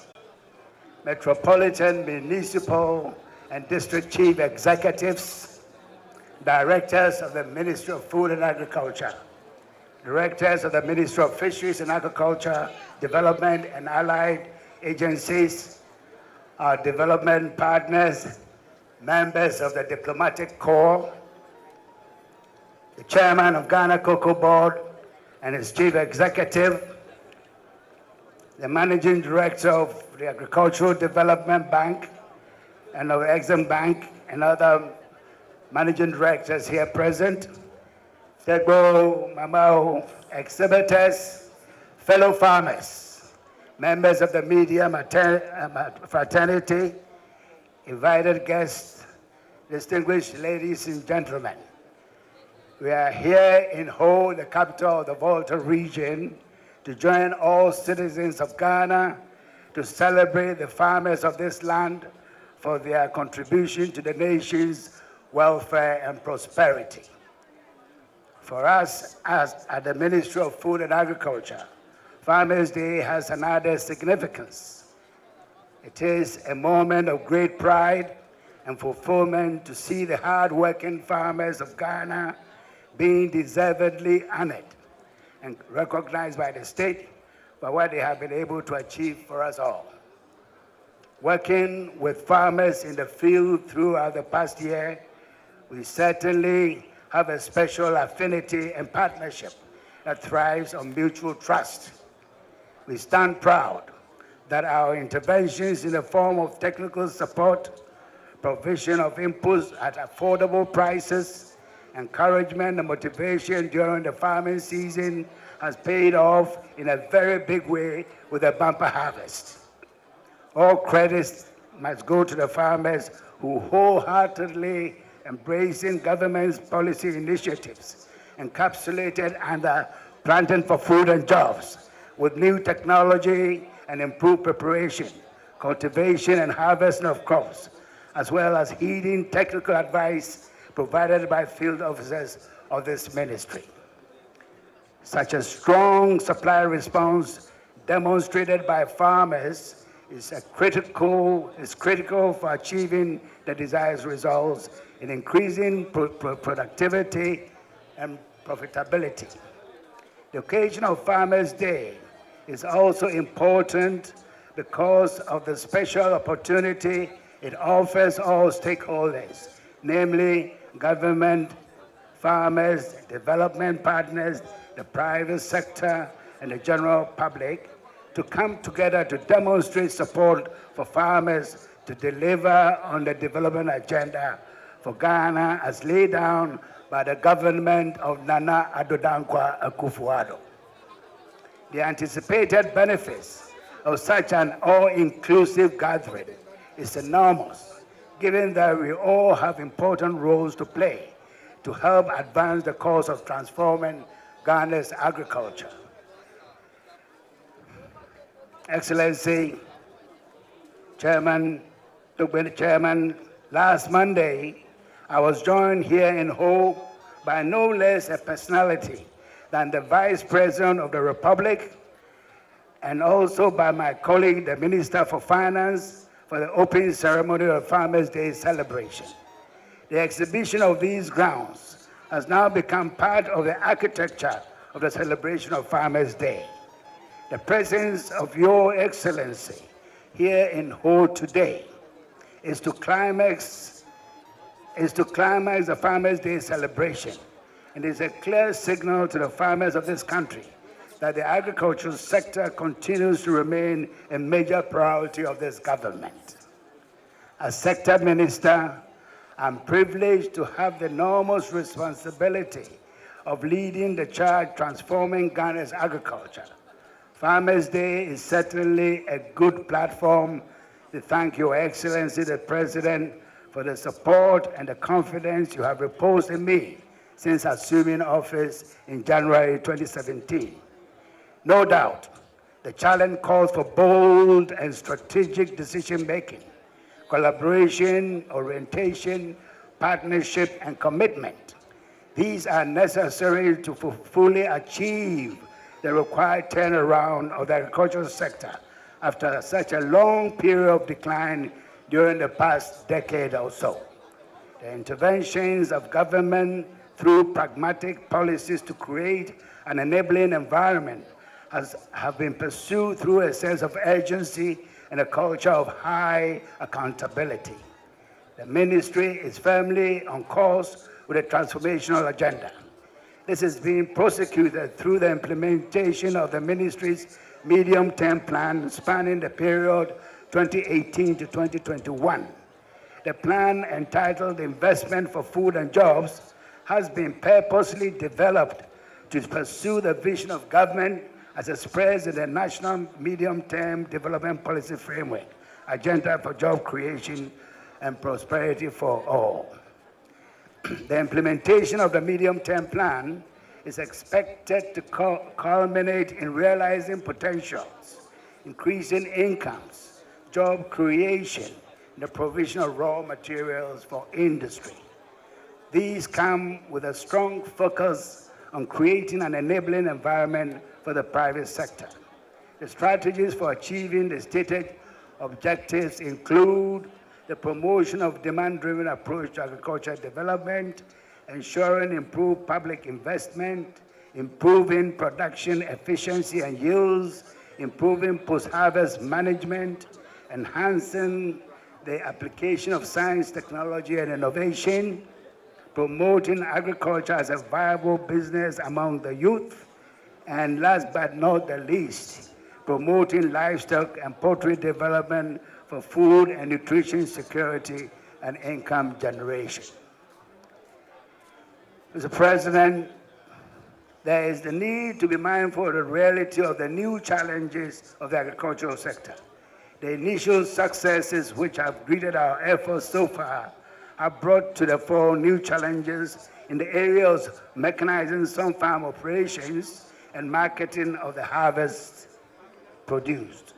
Metropolitan, Municipal and District Chief Executives, directors of the Ministry of Food and Agriculture, directors of the Ministry of Fisheries and Agriculture, Development and Allied agencies, our development partners, members of the Diplomatic Corps, the chairman of Ghana Cocoa Board and its chief executive, the managing director of the Agricultural Development Bank and of Exim Bank, and other managing directors here present, Tegbo, Mamao, exhibitors, fellow farmers, members of the media fraternity, invited guests, distinguished ladies and gentlemen. We are here in Ho, the capital of the Volta region, to join all citizens of Ghana to celebrate the farmers of this land for their contribution to the nation's welfare and prosperity. For us, as at the Ministry of Food and Agriculture, Farmers' Day has another significance. It is a moment of great pride and fulfillment to see the hard-working farmers of Ghana being deservedly honored and recognized by the state for what they have been able to achieve for us all. Working with farmers in the field throughout the past year, we certainly have a special affinity and partnership that thrives on mutual trust. We stand proud that our interventions in the form of technical support, provision of inputs at affordable prices, encouragement and motivation during the farming season has paid off in a very big way with a bumper harvest. All credits must go to the farmers who wholeheartedly embracing government's policy initiatives encapsulated under Planting for Food and Jobs with new technology and improved preparation, cultivation and harvesting of crops, as well as heeding technical advice provided by field officers of this ministry. Such a strong supply response demonstrated by farmers is critical for achieving the desired results in increasing productivity and profitability. The occasion of Farmers' Day is also important because of the special opportunity it offers all stakeholders, namely government, farmers, development partners, the private sector, and the general public to come together to demonstrate support for farmers to deliver on the development agenda for Ghana as laid down by the government of Nana Addo Dankwa Akufo-Addo. The anticipated benefits of such an all-inclusive gathering is enormous, given that we all have important roles to play to help advance the cause of transforming Ghana's agriculture. Excellency, Chairman, last Monday, I was joined here in Ho by no less a personality than the Vice President of the Republic, and also by my colleague, the Minister for Finance, for the opening ceremony of Farmers' Day celebration. The exhibition of these grounds has now become part of the architecture of the celebration of Farmers' Day. The presence of Your Excellency here in Ho today is to climax the Farmers' Day celebration, and is a clear signal to the farmers of this country that the agricultural sector continues to remain a major priority of this government. As Sector Minister, I'm privileged to have the enormous responsibility of leading the charge transforming Ghana's agriculture. Farmers' Day is certainly a good platform to thank Your Excellency, the President, for the support and the confidence you have reposed in me since assuming office in January 2017. No doubt, the challenge calls for bold and strategic decision-making, collaboration, orientation, partnership, and commitment. These are necessary to fully achieve the required turnaround of the agricultural sector after such a long period of decline during the past decade or so. The interventions of government through pragmatic policies to create an enabling environment have been pursued through a sense of urgency and a culture of high accountability. The ministry is firmly on course with a transformational agenda. This is being prosecuted through the implementation of the ministry's medium-term plan spanning the period 2018 to 2021. The plan, entitled Investment for Food and Jobs, has been purposely developed to pursue the vision of government as expressed in the National Medium-Term Development Policy Framework, Agenda for Job Creation and Prosperity for All. The implementation of the medium-term plan is expected to culminate in realizing potentials, increasing incomes, job creation, and the provision of raw materials for industry. These come with a strong focus on creating an enabling environment for the private sector. The strategies for achieving the stated objectives include the promotion of demand-driven approach to agricultural development, ensuring improved public investment, improving production efficiency and yields, improving post-harvest management, enhancing the application of science, technology, and innovation, promoting agriculture as a viable business among the youth, and last but not the least, promoting livestock and poultry development for food and nutrition security and income generation. Mr. President, there is the need to be mindful of the reality of the new challenges of the agricultural sector. The initial successes which have greeted our efforts so far have brought to the fore new challenges in the areas of mechanizing some farm operations and marketing of the harvest produced.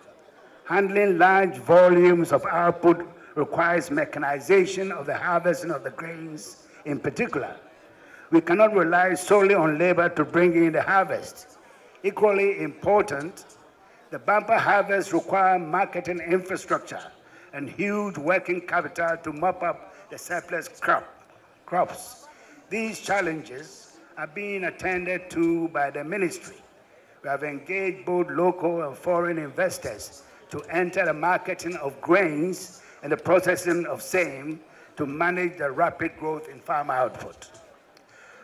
Handling large volumes of output requires mechanization of the harvesting of the grains in particular. We cannot rely solely on labor to bring in the harvest. Equally important, the bumper harvests require marketing infrastructure and huge working capital to mop up the surplus crops. These challenges are being attended to by the ministry. We have engaged both local and foreign investors to enter the marketing of grains and the processing of same to manage the rapid growth in farm output.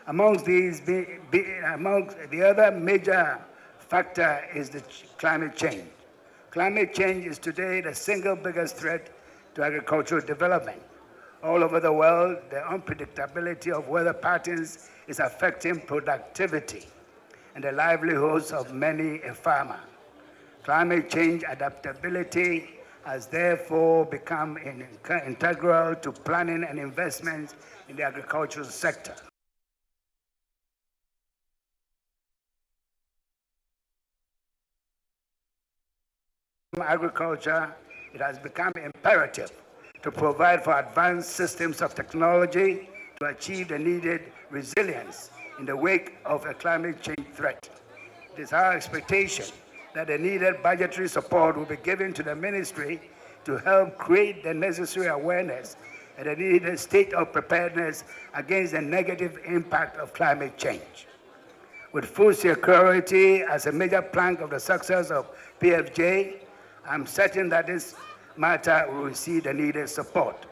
Amongst the other major factor is the climate change. Climate change is today the single biggest threat to agricultural development. All over the world, the unpredictability of weather patterns is affecting productivity and the livelihoods of many a farmer. Climate change adaptability has therefore become integral to planning and investments in the agricultural sector. Agriculture, it has become imperative to provide for advanced systems of technology to achieve the needed resilience in the wake of a climate change threat. It is our expectation that the needed budgetary support will be given to the ministry to help create the necessary awareness and the needed state of preparedness against the negative impact of climate change. With food security as a major plank of the success of PFJ, I'm certain that this matter will receive the needed support.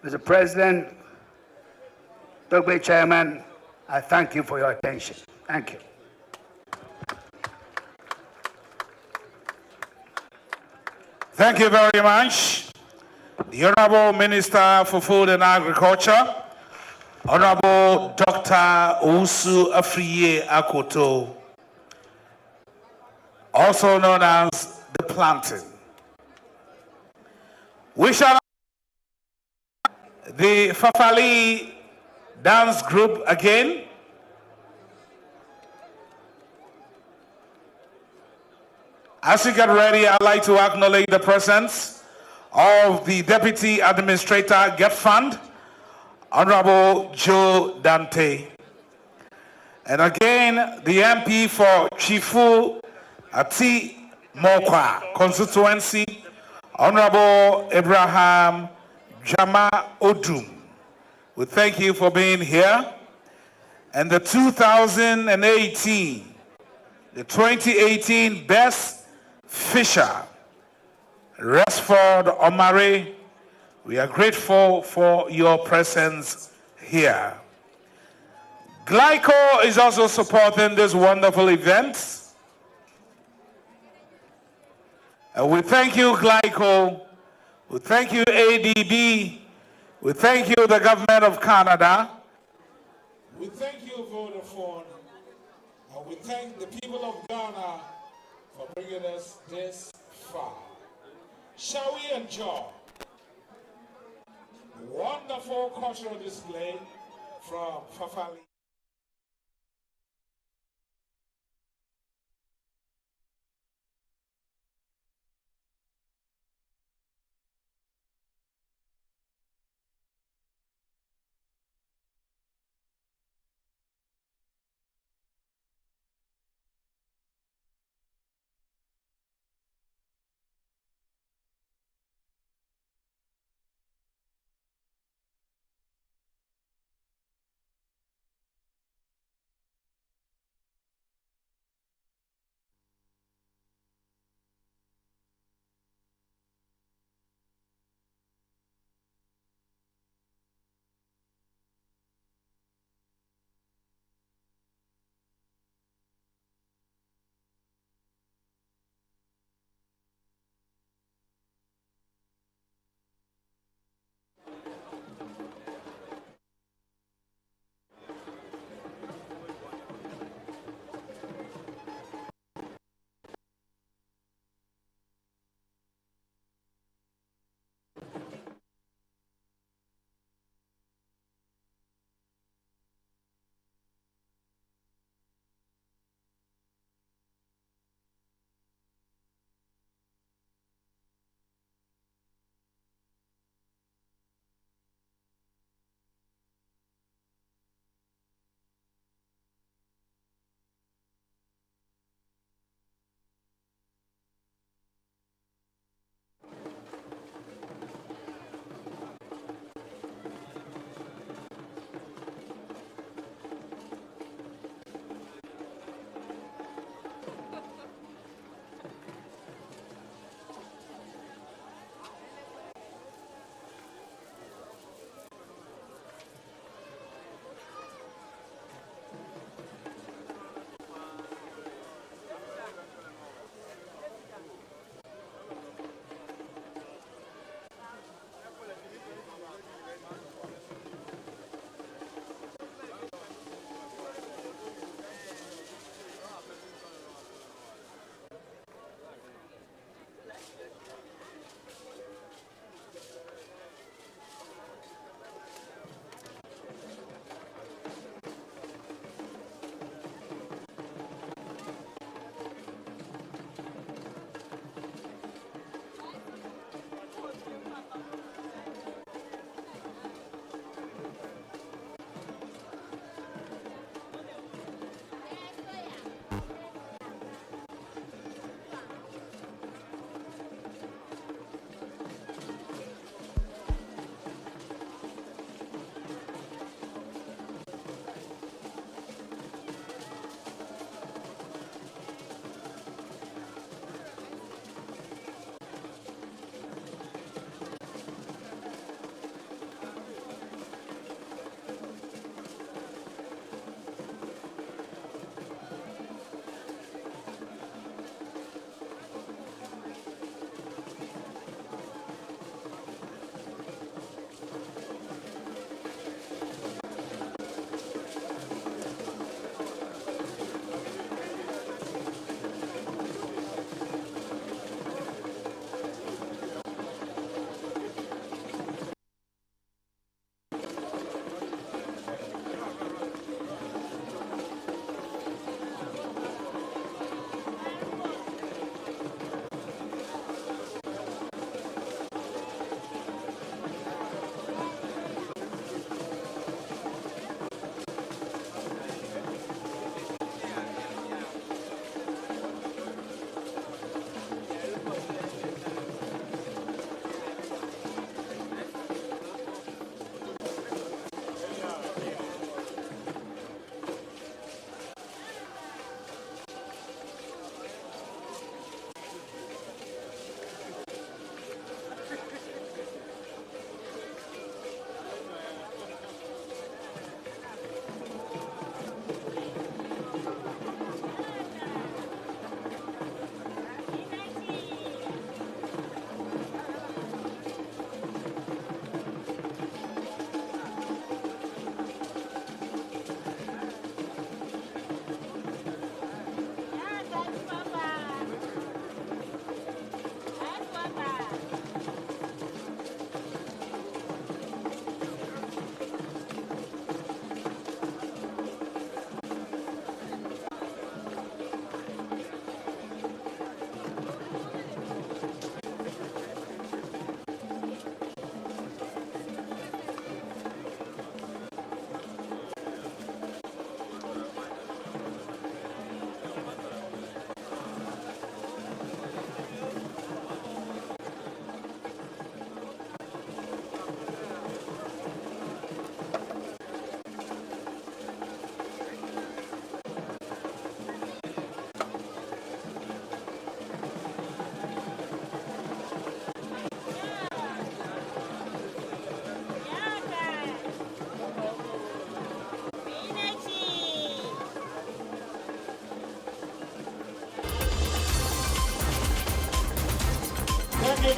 Mr. President, Dr. Chairman, I thank you for your attention. Thank you. Thank you very much. The Honorable Minister for Food and Agriculture, Honorable Dr. Owusu Afriye Akoto, also known as the planting. We shall the Fafali dance group again. As you get ready, I'd like to acknowledge the presence of the Deputy Administrator, Get Fund, Honorable Joe Dante. And again, the MP for Chifu Ati Mokwa constituency, Honorable Abraham Jama Odum. We thank you for being here. And the 2018 Best Fisher, Resford Omare, we are grateful for your presence here. Glyco is also supporting this wonderful event. And we thank you, Glyco. We thank you, ADB. We thank you, the government of Canada. We thank you, Vodafone. And we thank the people of Ghana for bringing us this far. Shall we enjoy the wonderful cultural display from Fafali?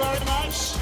very much.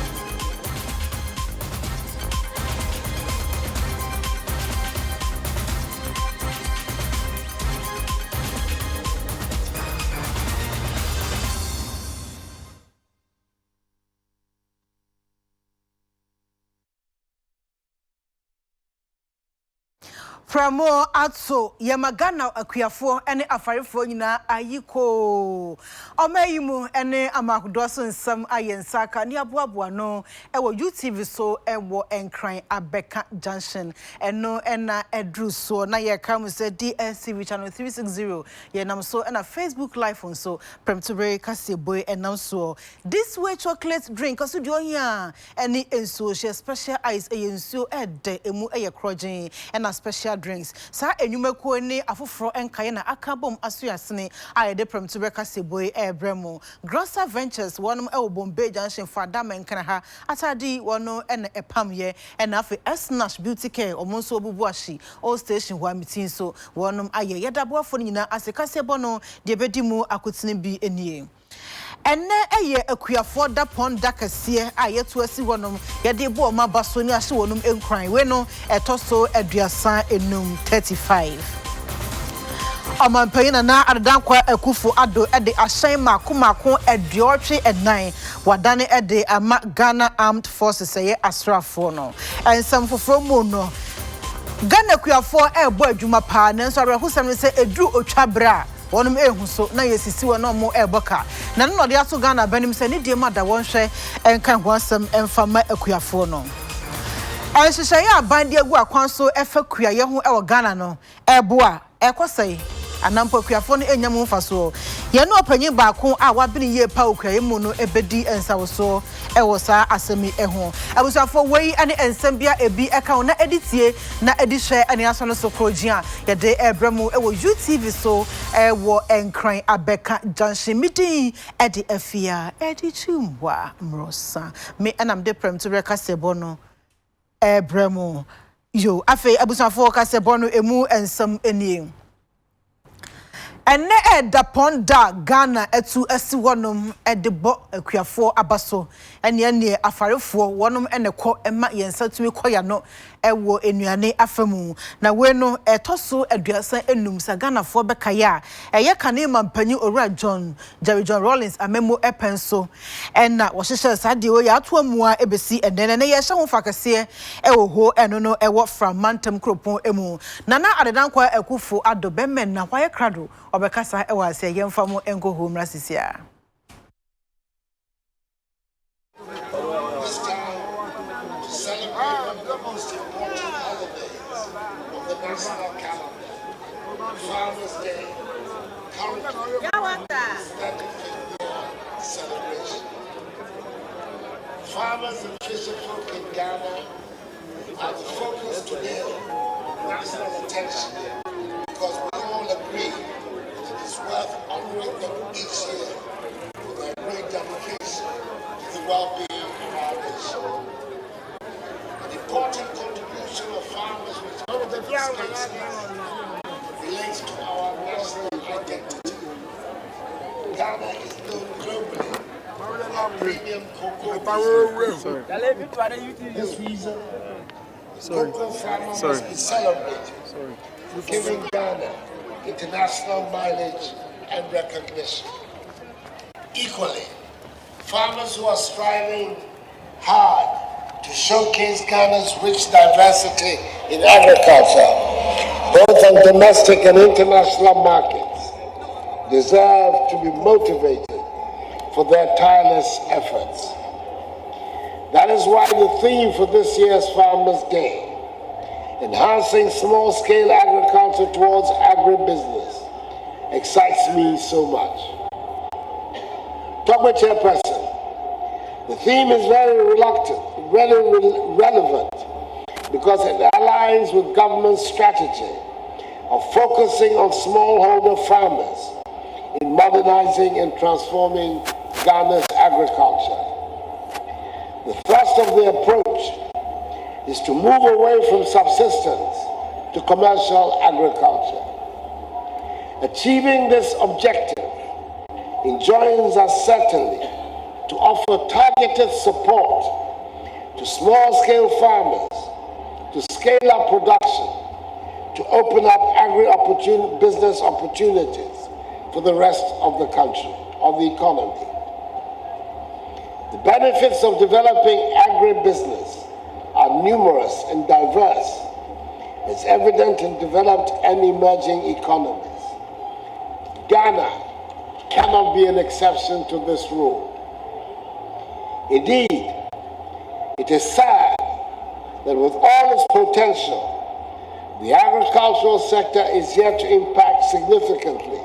Pramo atso yamagana akuafo ene afarefo nyina ayiko omayimu ene amakudoso nsam ayensaka ni aboaboa no ewo UTV so ewo enkran abeka junction eno ena edruso na ye kam se DSTV channel 360 ye nam so ena Facebook live on so premtobe kase boy enam so this way chocolate drink aso dio hia ene enso special ice eyenso ede emu eye krojin ena special drinks sa enyumekuo ni afoforo enkaye na akabom asuasene ayede premtobe kase boy ebremo Grosser Ventures wonum ewo Bombay Junction fada menkana ha atadi wono ene epamye ena afi Snash Beauty Care omonso obubuashi all station wa meeting so wonum aye yedaboafo nyina asekase bono de bedimu akotine bi enie ene eye akuafo da ponda kase ayeto asi wonum yede bo ma baso ni ahye wonum enkran we no etoso aduasa enum 35 Amampayina na adankwa akufo ado ede ashan makomako ediotwe enan wadane ede ama Ghana Armed Forces eye asrafo no ensam foforo mu no Ghana kuafo ebo adwuma pa nanso arehusam se edu otwabra wonum ehu so na yesisi wono mo eboka na no de ato Ghana banim se ne die ma da wonhwe enkan ho asem emfama akuafo no ehyehyeye aban de agu akwanso efa kuaye ho ewo Ghana no eboa ekosai anampo kuafo no enyam mfaso ye no opanyin baako a wabini ye pa okuaye mu no ebedi ensawoso ewo sa asemi eho abusafo wei ane ensambia ebi eka na editie na edihwe ane asono so krojia ye de ebremu ewo UTV so ewo enkran abeka junction meeting edi afia edi chumwa mrosa me anam de prem to rekasebo no ebremu yo afi abusafo kasebo no emu ensam enie ene eda ponda Ghana etu esi wonum edebo akuafo abaso ene afarefo wonum eneko ema yensatumi koya no ewo enuane afemu na we no etoso aduasa enum sa Ghana fo bekaya eye kanema mpanyi owura Jerry John Rollins amemo epenso ena wo hyehyɛ sade o ya ato amua ebesi enene ne ye hye ho fakase ewo ho eno no ewo from Mantam Kropon emu nana adedankwa akufo ado bemen na hwaye krado obekasa ewa ase yemfamo enko home rasisia national calendar. Father's Day, currently celebration. Farmers and fisherfolk in Ghana are the focus today of national attention because we all agree that it is worth honoring them each year for their great dedication to the well-being of our nation. An important contribution of farmers which relates to our national identity. Ghana is known globally for our premium cocoa. For this reason, cocoa farmers must be celebrated, giving Ghana international mileage and recognition. Equally, farmers who are striving hard to showcase Ghana's rich diversity in agriculture, both on domestic and international markets, deserve to be motivated for their tireless efforts. That is why the theme for this year's Farmers' Day, enhancing small-scale agriculture towards agribusiness, excites me so much. Dr. Chairperson, the theme is very relevant because it aligns with government's strategy of focusing on smallholder farmers in modernizing and transforming Ghana's agriculture. The thrust of the approach is to move away from subsistence to commercial agriculture. Achieving this objective enjoins us certainly to offer targeted support to small-scale farmers, to scale up production, to open up business opportunities for the rest of the country, of the economy. The benefits of developing agribusiness are numerous and diverse. It's evident in developed and emerging economies. Ghana cannot be an exception to this rule. Indeed, it is sad that with all its potential, the agricultural sector is yet to impact significantly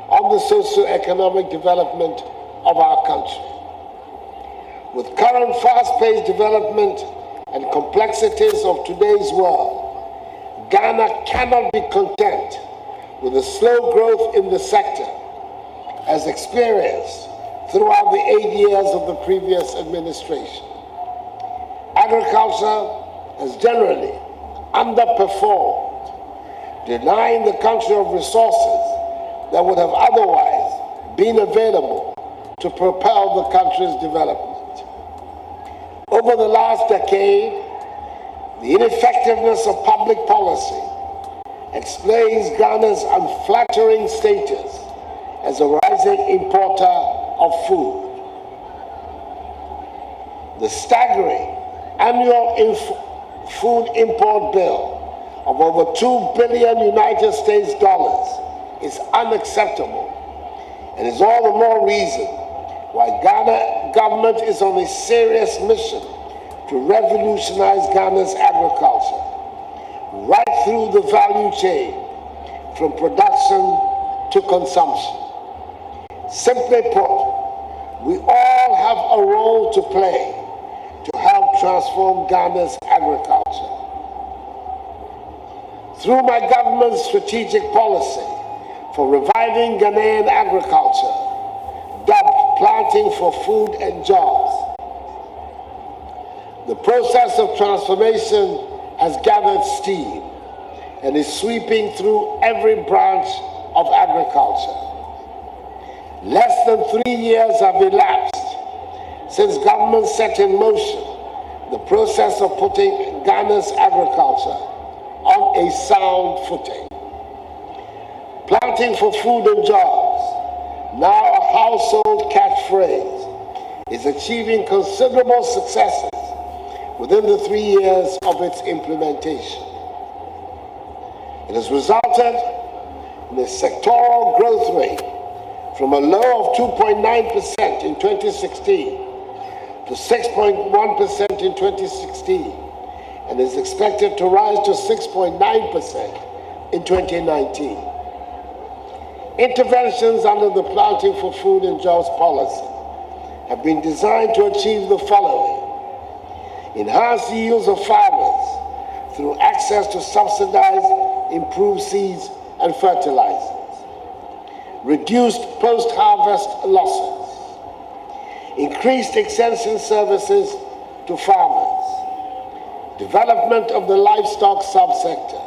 on the socio-economic development of our country. With current fast-paced development and complexities of today's world, Ghana cannot be content with the slow growth in the sector as experienced throughout the 8 years of the previous administration. Agriculture has generally underperformed, denying the country of resources that would have otherwise been available to propel the country's development. Over the last decade, the ineffectiveness of public policy explains Ghana's unflattering status as a rising importer of food. The staggering annual food import bill of over $2 billion United States is unacceptable and is all the more reason why Ghana government is on a serious mission to revolutionize Ghana's agriculture right through the value chain from production to consumption. Simply put, we all have a role to play to help transform Ghana's agriculture. Through my government's strategic policy for reviving Ghanaian agriculture, dubbed Planting for Food and Jobs, the process of transformation has gathered steam and is sweeping through every branch of agriculture. Less than 3 years have elapsed since government set in motion the process of putting Ghana's agriculture on a sound footing. Planting for Food and Jobs, now a household catchphrase, is achieving considerable successes within the 3 years of its implementation. It has resulted in a sectoral growth rate from a low of 2.9% in 2016 to 6.1% in 2016 and is expected to rise to 6.9% in 2019. Interventions under the Planting for Food and Jobs policy have been designed to achieve the following: enhance yields of farmers through access to subsidized improved seeds and fertilizers, reduced post-harvest losses, increased extension services to farmers, development of the livestock subsector,